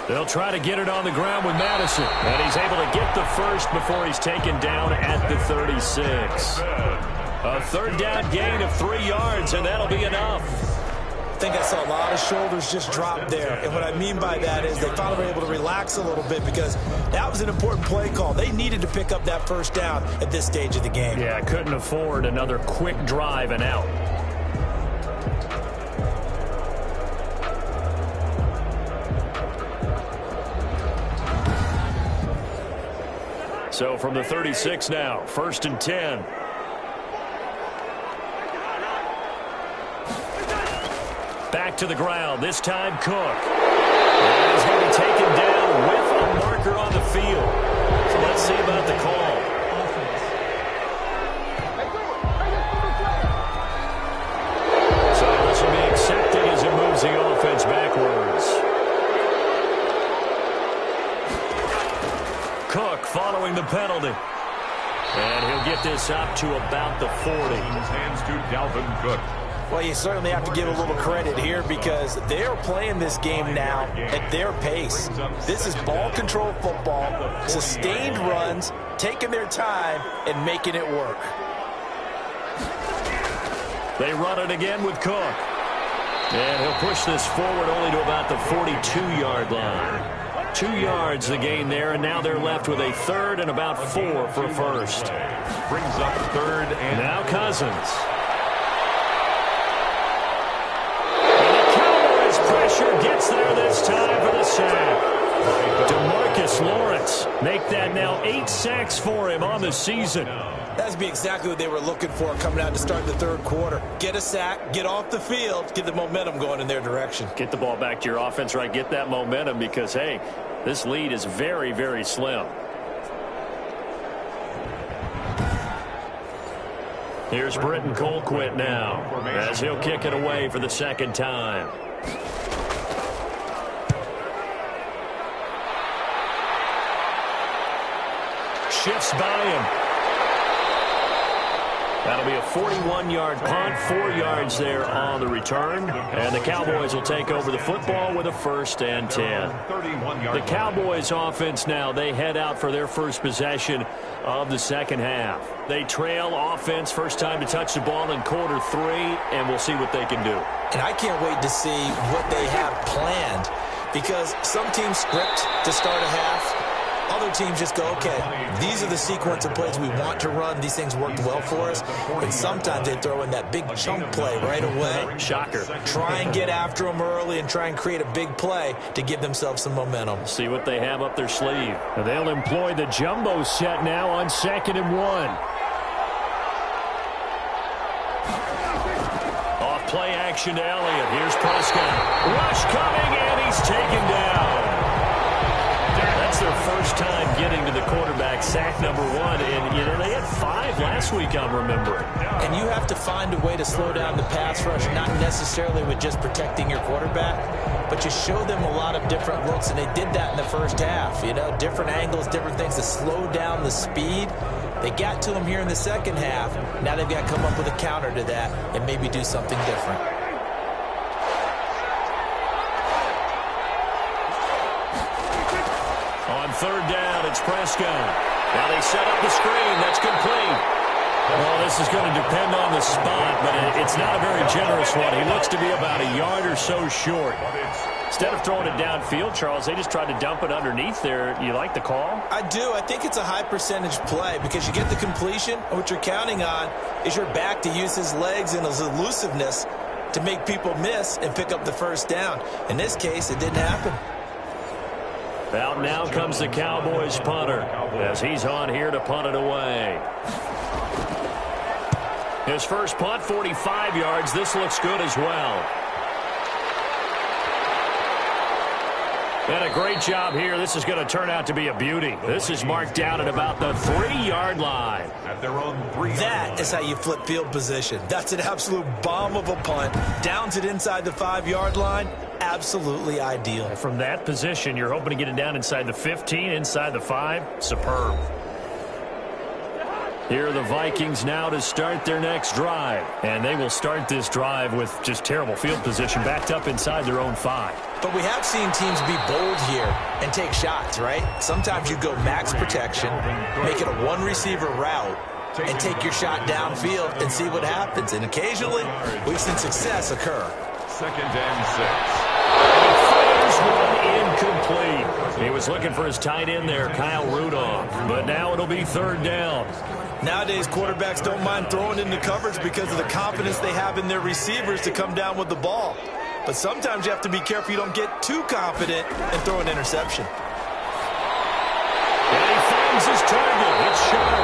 They'll try to get it on the ground with Madison. And he's able to get the first before he's taken down at the 36. A 3rd down gain of 3 yards, and that'll be enough. I think I saw a lot of shoulders just drop there. And what I mean by that is they finally were able to relax a little bit because that was an important play call. They needed to pick up that first down at this stage of the game. Yeah, couldn't afford another quick drive and out. So from the 36 now, 1st and 10. Back to the ground, this time Cook. And he's going to be taken down with a marker on the field. So let's see about the call. So this will be accepted as it moves the offense backwards. Cook following the penalty. And he'll get this up to about the 40. Hands to Dalvin Cook. Well, you certainly have to give a little credit here because they're playing this game now at their pace. This is ball control football, sustained runs, taking their time, and making it work. They run it again with Cook. And he'll push this forward only to about the 42-yard line. 2 yards the gain there, and now they're left with a 3rd and about 4 for a first. Brings up 3rd and now Cousins. And the Cowboys pressure gets there this time for the sack. DeMarcus Lawrence Make that now 8 sacks for him on the season. That's be exactly what they were looking for coming out to start the third quarter. Get a sack, get off the field, get the momentum going in their direction. Get the ball back to your offense, right? Get that momentum because, hey, this lead is very, very slim. Here's Britton Colquitt now as he'll kick it away for the second time. Shifts by him. That'll be a 41-yard punt, 4 yards there on the return. And the Cowboys will take over the football with a 1st and 10. The Cowboys offense now, they head out for their first possession of the second half. They trail offense, first time to touch the ball in quarter 3, and we'll see what they can do. And I can't wait to see what they have planned, because some teams script to start a half. Other teams just go, okay, these are the sequence of plays we want to run. These things worked well for us. And sometimes they throw in that big chunk play right away. Shocker. Try and get after them early and try and create a big play to give themselves some momentum. See what they have up their sleeve. They'll employ the jumbo set now on 2nd and 1. Off play action to Elliott. Here's Prescott. Rush coming, and he's taken down. That's their first time getting to the quarterback, sack number 1. And, you know, they had 5 last week, I'm remembering. And you have to find a way to slow down the pass rush, not necessarily with just protecting your quarterback, but you show them a lot of different looks, and they did that in the first half. You know, different angles, different things to slow down the speed. They got to him here in the second half. Now they've got to come up with a counter to that and maybe do something different. On 3rd down, it's Prescott. Now they set up the screen. That's complete. Well, this is going to depend on the spot, but it's not a very generous one. He looks to be about a yard or so short. Instead of throwing it downfield, Charles, they just tried to dump it underneath there. You like the call? I do. I think it's a high percentage play because you get the completion. And what you're counting on is your back to use his legs and his elusiveness to make people miss and pick up the first down. In this case, it didn't happen. Out now comes the Cowboys punter as he's on here to punt it away. His first punt, 45 yards. This looks good as well. And a great job here. This is going to turn out to be a beauty. This is marked down at about the 3-yard line. At their own 3-yard That is how you flip field position. That's an absolute bomb of a punt. Downs it inside the 5-yard line. Absolutely ideal. From that position, you're hoping to get it down inside the 15, inside the 5. Superb. Here are the Vikings now to start their next drive. And they will start this drive with just terrible field position, backed up inside their own 5. But we have seen teams be bold here and take shots, right? Sometimes you go max protection, make it a one-receiver route, and take your shot downfield and see what happens. And occasionally, we've seen success occur. 2nd and 6. One incomplete. He was looking for his tight end there, Kyle Rudolph. But now it'll be 3rd down. Nowadays, quarterbacks don't mind throwing into coverage because of the confidence they have in their receivers to come down with the ball. But sometimes you have to be careful you don't get too confident and throw an interception. And he finds his target. It's short.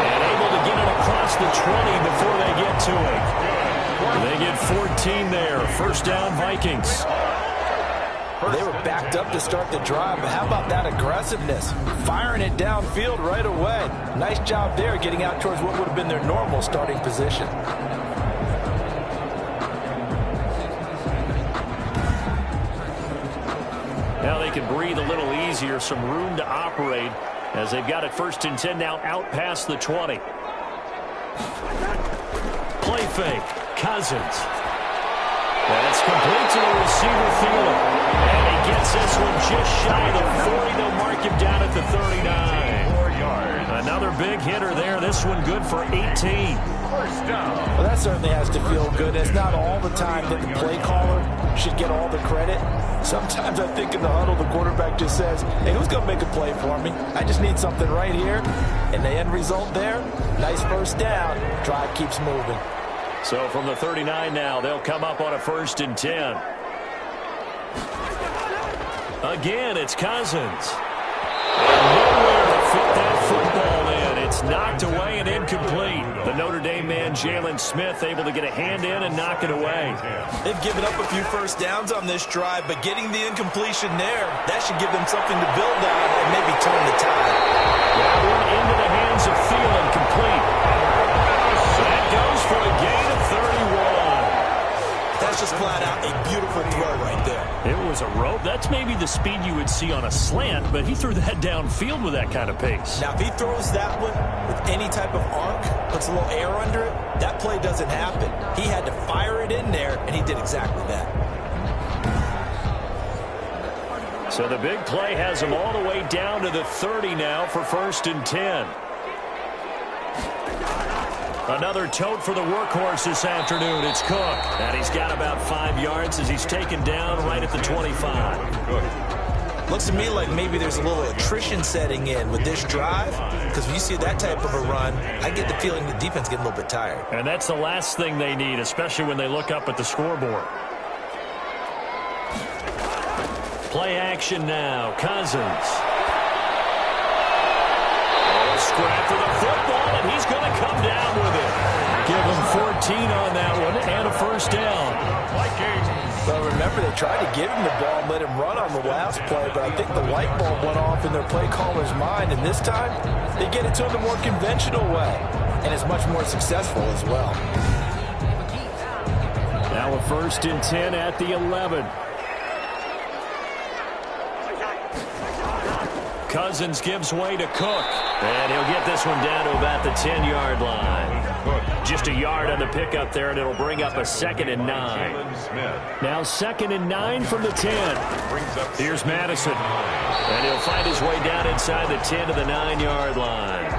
And able to get it across the 20 before they get to it. They get 14 there. 1st down, Vikings. They were backed up to start the drive, but how about that aggressiveness? Firing it downfield right away. Nice job there getting out towards what would have been their normal starting position. Now they can breathe a little easier, some room to operate as they've got it 1st and 10 now out past the 20. Play fake. Cousins. That's complete to the receiver Thielen. And he gets this one just shy of the 40. They'll mark him down at the 39. 4 yards. Another big hitter there. This one good for 18. 1st down. Well, that certainly has to feel good. It's not all the time that the play caller should get all the credit. Sometimes I think in the huddle, the quarterback just says, hey, who's going to make a play for me? I just need something right here. And the end result there, nice 1st down. Drive keeps moving. So from the 39 now, they'll come up on a 1st and 10. Again, it's Cousins. And no fit that football in. It's knocked away and incomplete. The Notre Dame man, Jalen Smith, able to get a hand in and knock it away. They've given up a few first downs on this drive, but getting the incompletion there, that should give them something to build on and maybe turn the tide. That one into the hands of Thielen, complete. That goes for a gain of 31. That's just flat out a beautiful throw right there. It was a rope. That's maybe the speed you would see on a slant, but he threw that downfield with that kind of pace. Now, if he throws that one with any type of arc, puts a little air under it, that play doesn't happen. He had to fire it in there, and he did exactly that. So the big play has him all the way down to the 30 now for 1st and 10. Another tote for the workhorse this afternoon. It's Cook. And he's got about 5 yards as he's taken down right at the 25. Looks to me like maybe there's a little attrition setting in with this drive, because when you see that type of a run, I get the feeling the defense getting a little bit tired. And that's the last thing they need, especially when they look up at the scoreboard. Play action now. Cousins. Scrap for the football, and he's going to come down with it. Give him 14 on that one and a first down. Well, remember, they tried to give him the ball and let him run on the last play, but I think the light bulb went off in their play caller's mind, and this time they get it to him the more conventional way, and it's much more successful as well. Now a 1st and 10 at the 11. Cousins gives way to Cook. And he'll get this one down to about the 10-yard line. Just a yard on the pickup there, and it'll bring up a 2nd and 9. Now 2nd and 9 from the 10. Here's Madison. And he'll find his way down inside the 10 to the 9-yard line.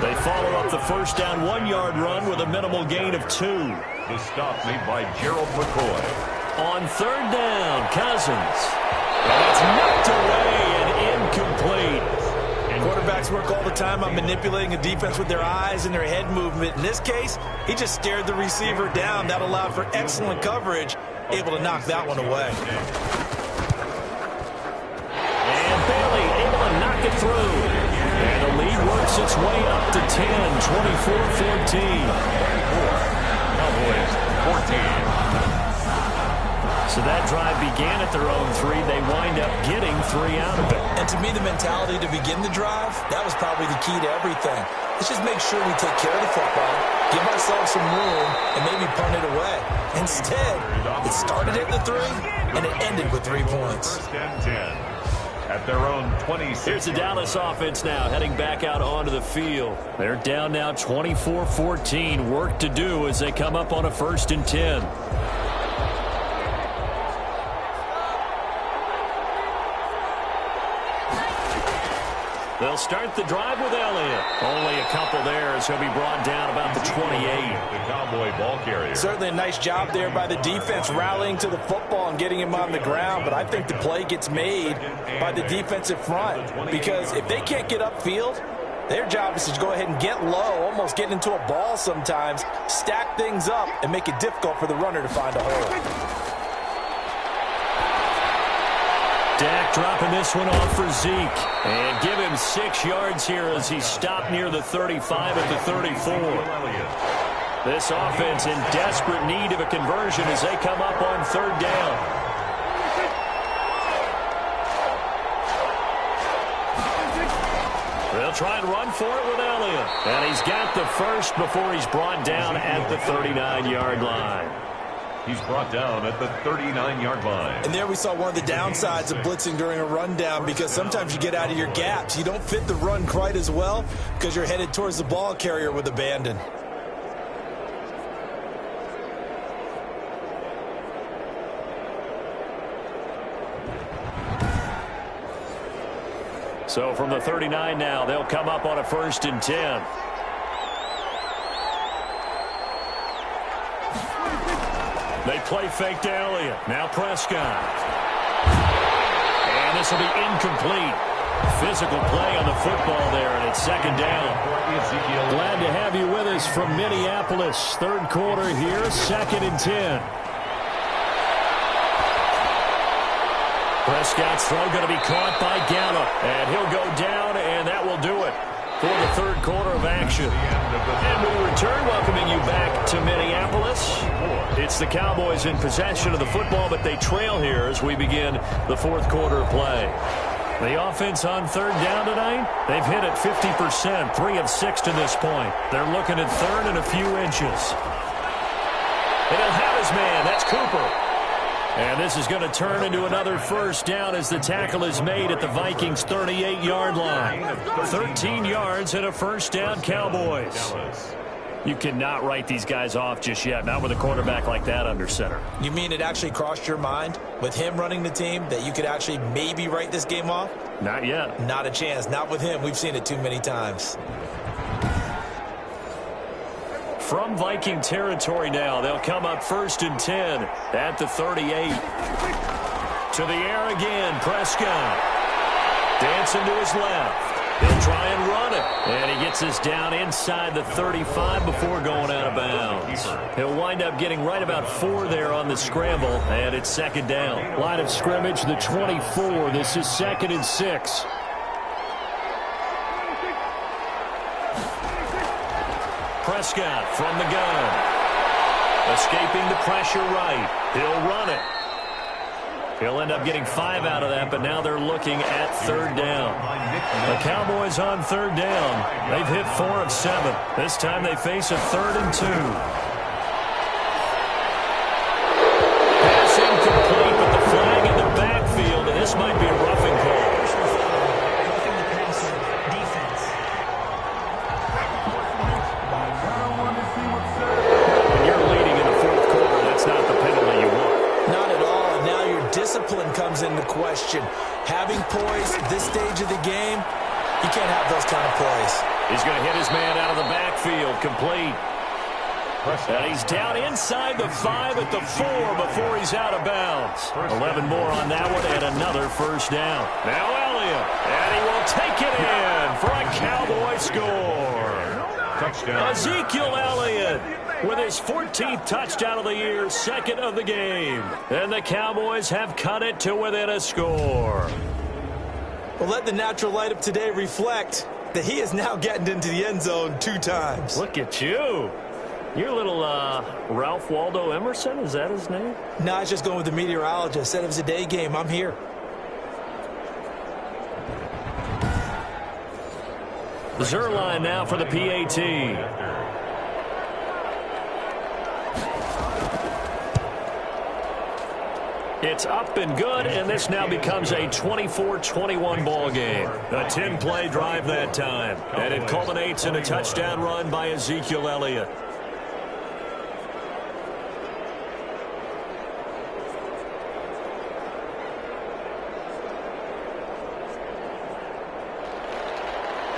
They follow up the first down 1-yard run with a minimal gain of 2. The stop made by Gerald McCoy. On 3rd down, Cousins. And it's knocked away and incomplete. Quarterbacks work all the time on manipulating a defense with their eyes and their head movement. In this case, he just stared the receiver down. That allowed for excellent coverage, able to knock that one away. And Bailey able to knock it through. And the lead works its way up to 10, 24-14. Cowboys 14. So that drive began at their own 3. They wind up getting 3 out of it. And to me, the mentality to begin the drive, that was probably the key to everything. Let's just make sure we take care of the football, give ourselves some room, and maybe punt it away. Instead, it started at the 3, and it ended with 3 points. First and 10 at their own 26. Here's the Dallas offense now heading back out onto the field. They're down now 24-14. Work to do as they come up on a 1st and 10. They'll start the drive with Elliott. Only a couple there as he'll be brought down about the 28. The Cowboy ball carrier. Certainly a nice job there by the defense rallying to the football and getting him on the ground, but I think the play gets made by the defensive front, because if they can't get upfield, their job is to go ahead and get low, almost get into a ball sometimes, stack things up, and make it difficult for the runner to find a hole. Dak dropping this one off for Zeke. And give him 6 yards here as he stopped near the 35 at the 34. This offense in desperate need of a conversion as they come up on 3rd down. They'll try and run for it with Elliott. And he's got the first before he's brought down at the 39-yard line. He's brought down at the 39-yard line. And there we saw one of the downsides of blitzing during a rundown, because sometimes you get out of your gaps. You don't fit the run quite as well because you're headed towards the ball carrier with abandon. So from the 39 now, they'll come up on a 1st and 10. They play fake to Elliott. Now Prescott. And this will be incomplete. Physical play on the football there, and it's 2nd down. Glad to have you with us from Minneapolis. 3rd quarter here, 2nd and 10. Prescott's throw going to be caught by Gallup. And he'll go down, and that will do it for the third quarter of action. And we return, welcoming you back to Minneapolis. It's the Cowboys in possession of the football, but they trail here as we begin the fourth quarter of play. The offense on third down tonight, they've hit it 50%, 3 of 6 to this point. They're looking at third and a few inches. And he'll have his man. That's Cooper. And this is going to turn into another first down as the tackle is made at the Vikings' 38-yard line. 13 yards and a first down, Cowboys. You cannot write these guys off just yet, not with a quarterback like that under center. You mean it actually crossed your mind with him running the team that you could actually maybe write this game off? Not yet. Not a chance. Not with him. We've seen it too many times. From Viking territory now, they'll come up 1st and 10 at the 38. To the air again, Prescott. Dancing to his left. He'll try and run it. And he gets us down inside the 35 before going out of bounds. He'll wind up getting right about 4 there on the scramble, and it's second down. Line of scrimmage, the 24. This is 2nd and 6. Prescott from the gun. Escaping the pressure right. He'll run it. He'll end up getting 5 out of that, but now they're looking at third down. The Cowboys on third down. They've hit 4 of 7. This time they face a 3rd and 2. Pass incomplete with the flag in the backfield, and this might be a roughing call. Roughing the passer, defense. When you're leading in the fourth quarter, that's not the penalty you want. Not at all, and now your discipline comes into question. Having poise this stage of the game, you can't have those kind of plays. He's going to hit his man out of the backfield, complete. And he's down inside the 5 at the 4 before he's out of bounds. 11 more on that one and another first down. Now Elliott, and he will take it in for a Cowboy score. Touchdown. Ezekiel Elliott with his 14th touchdown of the year, 2nd of the game. And the Cowboys have cut it to within a score. Well, let the natural light of today reflect that he is now getting into the end zone 2 times. Look at you. You're a little Ralph Waldo Emerson, is that his name? No, I was just going with the meteorologist. Said it was a day game. I'm here. Zerline now for the PAT. It's up and good, and this now becomes a 24-21 ball game. A 10-play drive that time, and it culminates in a touchdown run by Ezekiel Elliott.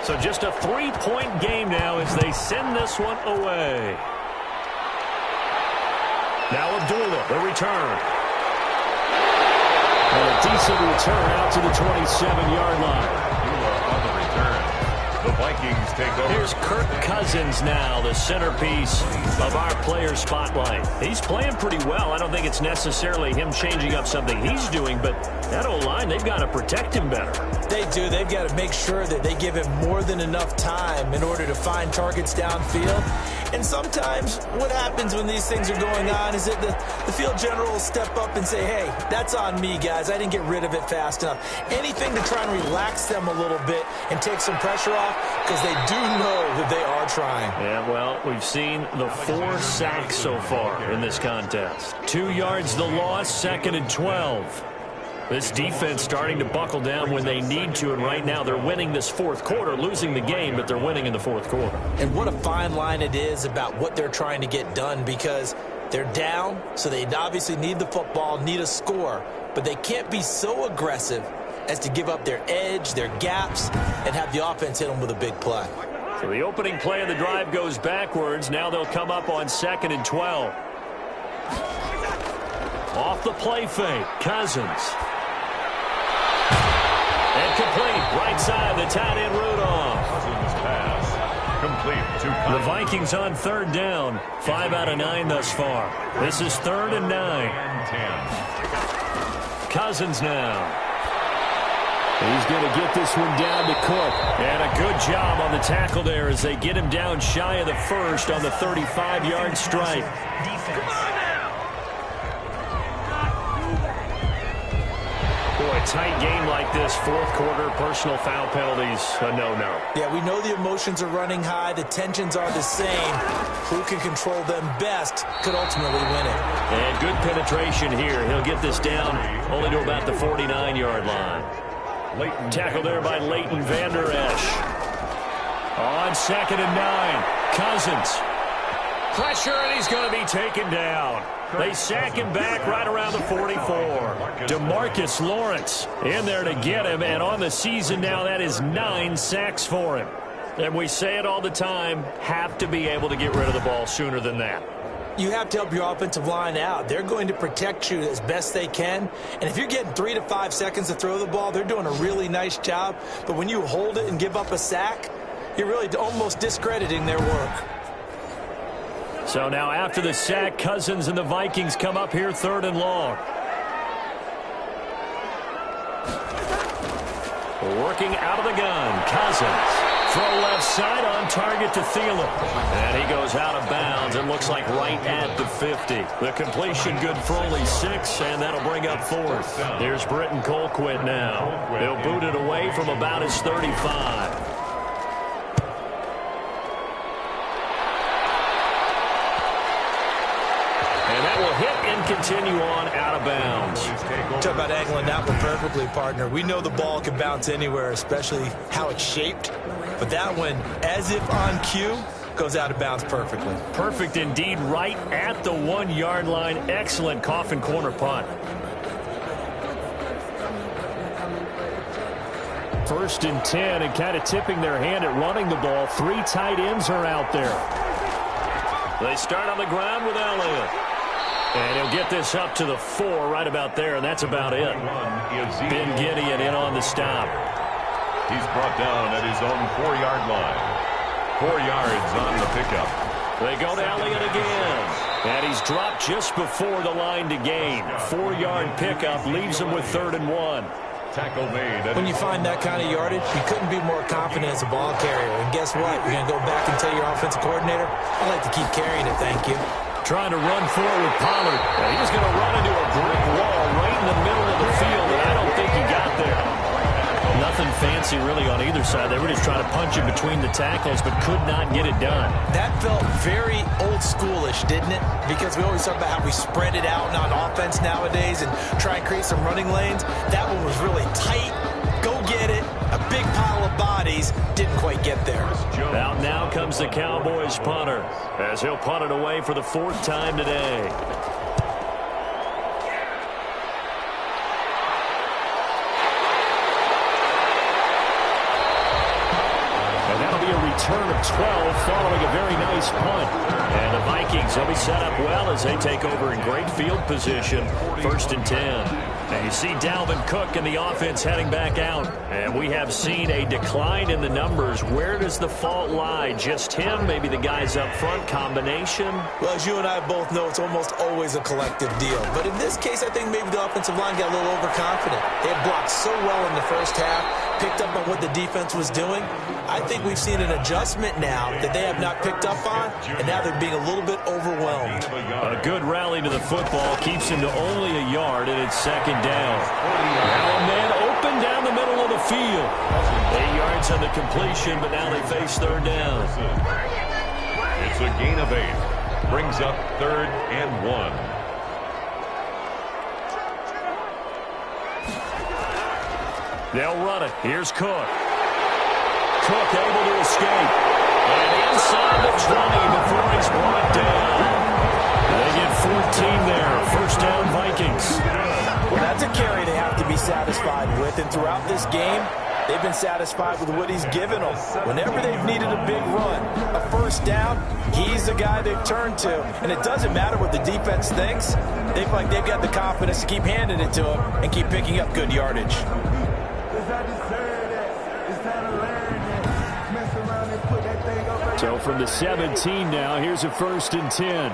So just a 3-point game now as they send this one away. Now Abdullah, the return. And a decent return out to the 27-yard line. Abdullah on the return. The Vikings take over. Here's Kirk Cousins now, the centerpiece of our player spotlight. He's playing pretty well. I don't think it's necessarily him changing up something he's doing, but that O-line, they've got to protect him better. They do. They've got to make sure that they give him more than enough time in order to find targets downfield. And sometimes what happens when these things are going on is that the field general will step up and say, hey, that's on me, guys. I didn't get rid of it fast enough. Anything to try and relax them a little bit and take some pressure off, because they do know that they are trying. Yeah, well, we've seen the 4 sacks so far in this contest. 2 yards the loss, 2nd and 12. This defense starting to buckle down when they need to, and right now they're winning this fourth quarter, losing the game, but they're winning in the fourth quarter. And what a fine line it is about what they're trying to get done, because they're down, so they obviously need the football, need a score, but they can't be so aggressive as to give up their edge, their gaps, and have the offense hit them with a big play. So the opening play of the drive goes backwards. Now they'll come up on 2nd and 12. Off the play fake, Cousins. And complete, right side, the tight end Rudolph. Cousins pass. Complete to Cousins. The Vikings on third down, 5 out of 9 thus far. This is 3rd and 9. Cousins now. He's going to get this one down to Cook. And a good job on the tackle there as they get him down shy of the first on the 35-yard strike. Boy, a tight game like this, fourth quarter, personal foul penalties, a no-no. Yeah, we know the emotions are running high. The tensions are the same. Who can control them best could ultimately win it. And good penetration here. He'll get this down only to about the 49-yard line. Tackle there by Leighton Vander Esch. On 2nd and 9. Cousins. Pressure, and he's going to be taken down. They sack him back right around the 44. DeMarcus Lawrence in there to get him, and on the season now, that is 9 sacks for him. And we say it all the time, have to be able to get rid of the ball sooner than that. You have to help your offensive line out. They're going to protect you as best they can. And if you're getting 3 to 5 seconds to throw the ball, they're doing a really nice job. But when you hold it and give up a sack, you're really almost discrediting their work. So now after the sack, Cousins and the Vikings come up here 3rd and long. Working out of the gun, Cousins. Throw left side on target to Thielen. And he goes out of bounds. It looks like right at the 50. The completion good for only 6, and that'll bring up 4th. Here's Britton Colquitt now. He'll boot it away from about his 35. And that will hit and continue on out of bounds. Talk about angling that one perfectly, partner. We know the ball can bounce anywhere, especially how it's shaped. But that one, as if on cue, goes out of bounds perfectly. Perfect indeed, right at the 1-yard line. Excellent coffin corner punt. 1st and 10, and kind of tipping their hand at running the ball. 3 tight ends are out there. They start on the ground with Elliott. And he'll get this up to the 4 right about there, and that's about it. Ben Gideon in on the stop. He's brought down at his own 4-yard line. 4 yards on the pickup. They go to Elliott again. And he's dropped just before the line to gain. 4-yard pickup leaves him with 3rd and 1. Tackle made. When you find that kind of yardage, you couldn't be more confident as a ball carrier. And guess what? You're going to go back and tell your offensive coordinator, I'd like to keep carrying it, thank you. Trying to run forward with Pollard. And he was going to run into a brick wall right in the middle of the field, and I don't think he got there. Nothing fancy really on either side. They were just trying to punch in between the tackles, but could not get it done. That felt very old schoolish, didn't it? Because we always talk about how we spread it out on offense nowadays and try and create some running lanes. That one was really tight. Go get it. A big pile of bodies. Didn't quite get there. Out now comes the Cowboys punter as he'll punt it away for the 4th time today. Return of 12 following a very nice punt. And the Vikings will be set up well as they take over in great field position. 1st and 10. And you see Dalvin Cook and the offense heading back out. And we have seen a decline in the numbers. Where does the fault lie? Just him? Maybe the guys up front? Combination? Well, as you and I both know, it's almost always a collective deal. But in this case, I think maybe the offensive line got a little overconfident. They had blocked so well in the first half, picked up on what the defense was doing. I think we've seen an adjustment now that they have not picked up on, and now they're being a little bit overwhelmed. A good rally to the football keeps him to only a yard, and it's 2nd down. Now a man open down the middle of the field. 8 yards on the completion, but now they face 3rd down. It's a gain of 8. Brings up 3rd and 1. They'll run it. Here's Cook. Cook able to escape. And inside the 20 before he's brought down. They get 14 there. 1st down, Vikings. Well, that's a carry they have to be satisfied with. And throughout this game, they've been satisfied with what he's given them. Whenever they've needed a big run, a 1st down, he's the guy they've turned to. And it doesn't matter what the defense thinks. They feel like they've got the confidence to keep handing it to him and keep picking up good yardage. So from the 17 now, here's a 1st and 10.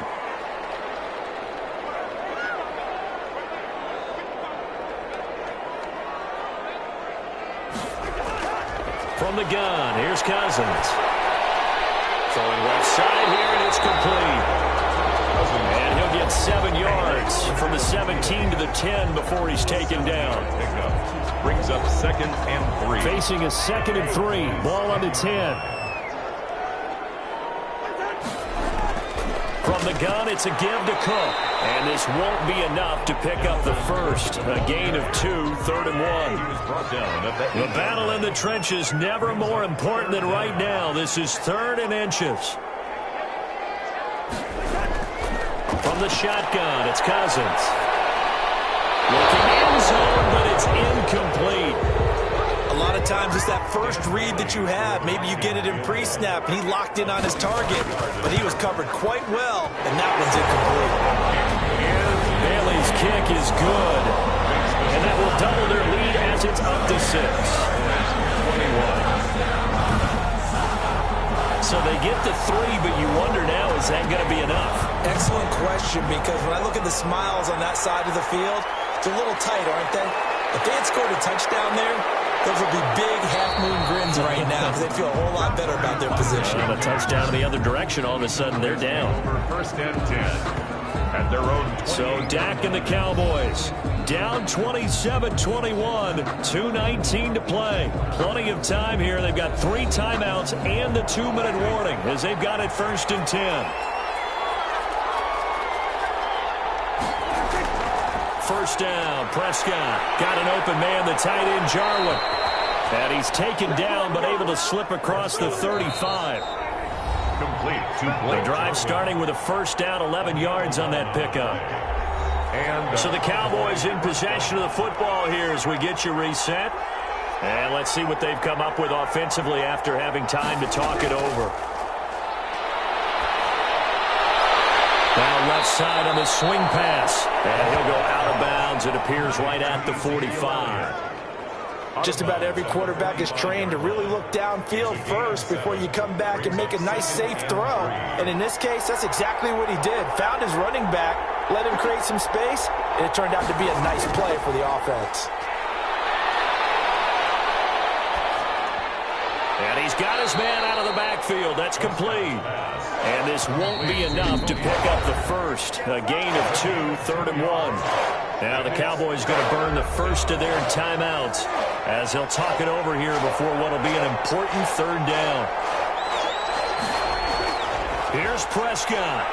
From the gun, here's Cousins. Throwing left side here, and it's complete. And he'll get 7 yards from the 17 to the 10 before he's taken down. Brings up 2nd and 3. Facing a 2nd and 3. Ball on the 10. From the gun, it's a give to Cook. And this won't be enough to pick up the first. A gain of 2, 3rd and 1. He was brought down at the The battle in the trenches never more important than right now. This is 3rd and inches. From the shotgun, it's Cousins. Looking end zone, but it's incomplete. A lot of times it's that first read that you have. Maybe you get it in pre-snap. He locked in on his target, but he was covered quite well, and that one's incomplete. Bailey's kick is good, and that will double their lead as it's up to 6. 21. So they get the 3, but you wonder now, is that going to be enough? Excellent question, because when I look at the smiles on that side of the field, it's a little tight, aren't they? If they had scored a touchdown there, those would be big half-moon grins right now because they feel a whole lot better about their position. And a touchdown in the other direction, all of a sudden they're down. For 1st and 10 at their own 20. So Dak and the Cowboys down 27-21, 2:19 to play. Plenty of time here. They've got 3 timeouts and the 2-minute warning as they've got it 1st and 10. First down, Prescott. Got an open man, the tight end, Jarwin. And he's taken down, but able to slip across the 35. Complete to The Blake. drive starting with a first down, 11 yards on that pickup. And So the Cowboys in possession of the football here as we get you reset. And let's see what they've come up with offensively after having time to talk it over. Now left side on the swing pass. And he'll go out of bounds. It appears right at the 45. Just about every quarterback is trained to really look downfield first before you come back and make a nice, safe throw. And in this case, that's exactly what he did. Found his running back, let him create some space, and it turned out to be a nice play for the offense. And he's got his man out of the backfield. That's complete. And this won't be enough to pick up the first. A gain of 2, 3rd and 1. Now the Cowboys going to burn the first of their timeouts as he'll talk it over here before what will be an important 3rd down. Here's Prescott.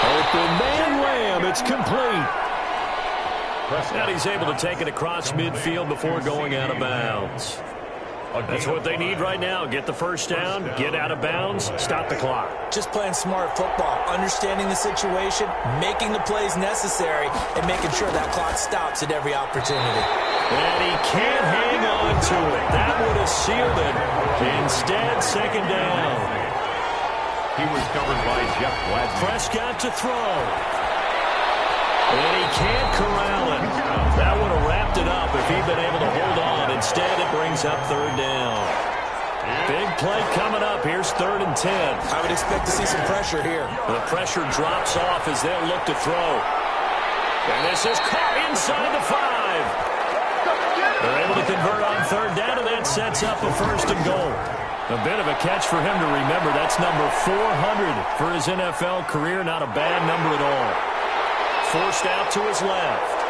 Open man Lamb. It's complete. And he's able to take it across midfield before going out of bounds. That's what they need right now. Get the first down, get out of bounds, stop the clock. Just playing smart football, understanding the situation, making the plays necessary, and making sure that clock stops at every opportunity. And he can't hang on to it. That would have sealed it. Instead, 2nd down. he was covered by Jeff Gladney. Prescott to throw. And he can't corral it. That would have wrapped it up if he'd been able to hold on. Instead, it brings up 3rd down. Big play coming up. Here's 3rd and 10. I would expect to see some pressure here. The pressure drops off as they'll look to throw. And this is caught inside the 5. They're able to convert on 3rd down, and that sets up a 1st and goal. A bit of a catch for him to remember. That's number 400 for his NFL career. Not a bad number at all. Forced out to his left.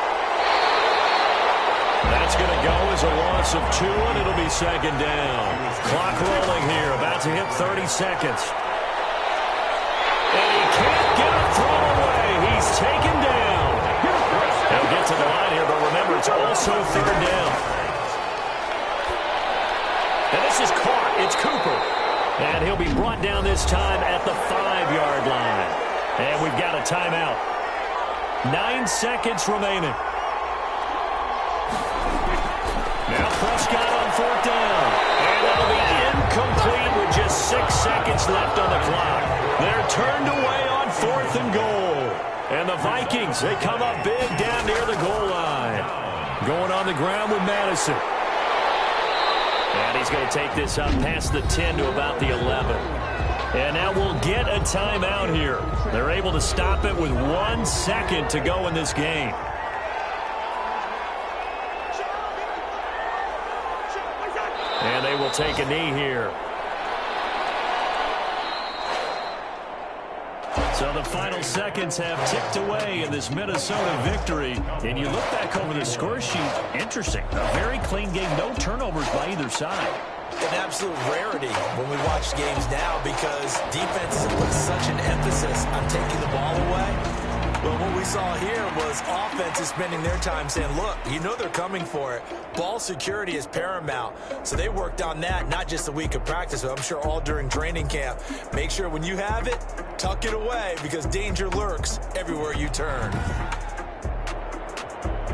That's going to go as a loss of 2, and it'll be 2nd down. Clock rolling here, about to hit 30 seconds. And he can't get a throw away. He's taken down. He'll get to the line here, but remember, it's also 3rd down. And this is caught. It's Cooper. And he'll be brought down this time at the 5-yard line. And we've got a timeout. 9 seconds remaining. Now Prescott on 4th down. And that'll be incomplete with just 6 seconds left on the clock. They're turned away on 4th and goal. And the Vikings, they come up big down near the goal line. Going on the ground with Madison. And he's going to take this up past the 10 to about the 11. And now we'll get a timeout here. They're able to stop it with 1 second to go in this game. will take a knee here. So the final seconds have ticked away in this Minnesota victory. And you look back over the score sheet, interesting. A very clean game, no turnovers by either side. An absolute rarity when we watch games now because defenses have put such an emphasis on taking the ball away. But what we saw here was offenses spending their time saying, look, you know they're coming for it. Ball security is paramount. So they worked on that, not just a week of practice, but I'm sure all during training camp. Make sure when you have it, tuck it away because danger lurks everywhere you turn.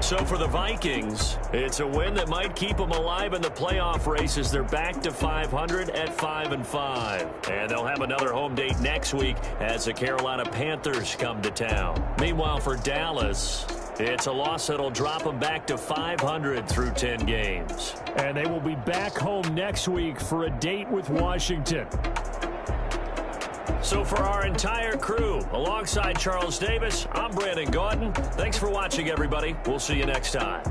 So for the Vikings, it's a win that might keep them alive in the playoff race as they're back to 500 at 5-5. And they'll have another home date next week as the Carolina Panthers come to town. Meanwhile, for Dallas, it's a loss that'll drop them back to 500 through 10 games. And they will be back home next week for a date with Washington. So for our entire crew, alongside Charles Davis, I'm Brandon Gaudin. Thanks for watching, everybody. We'll see you next time.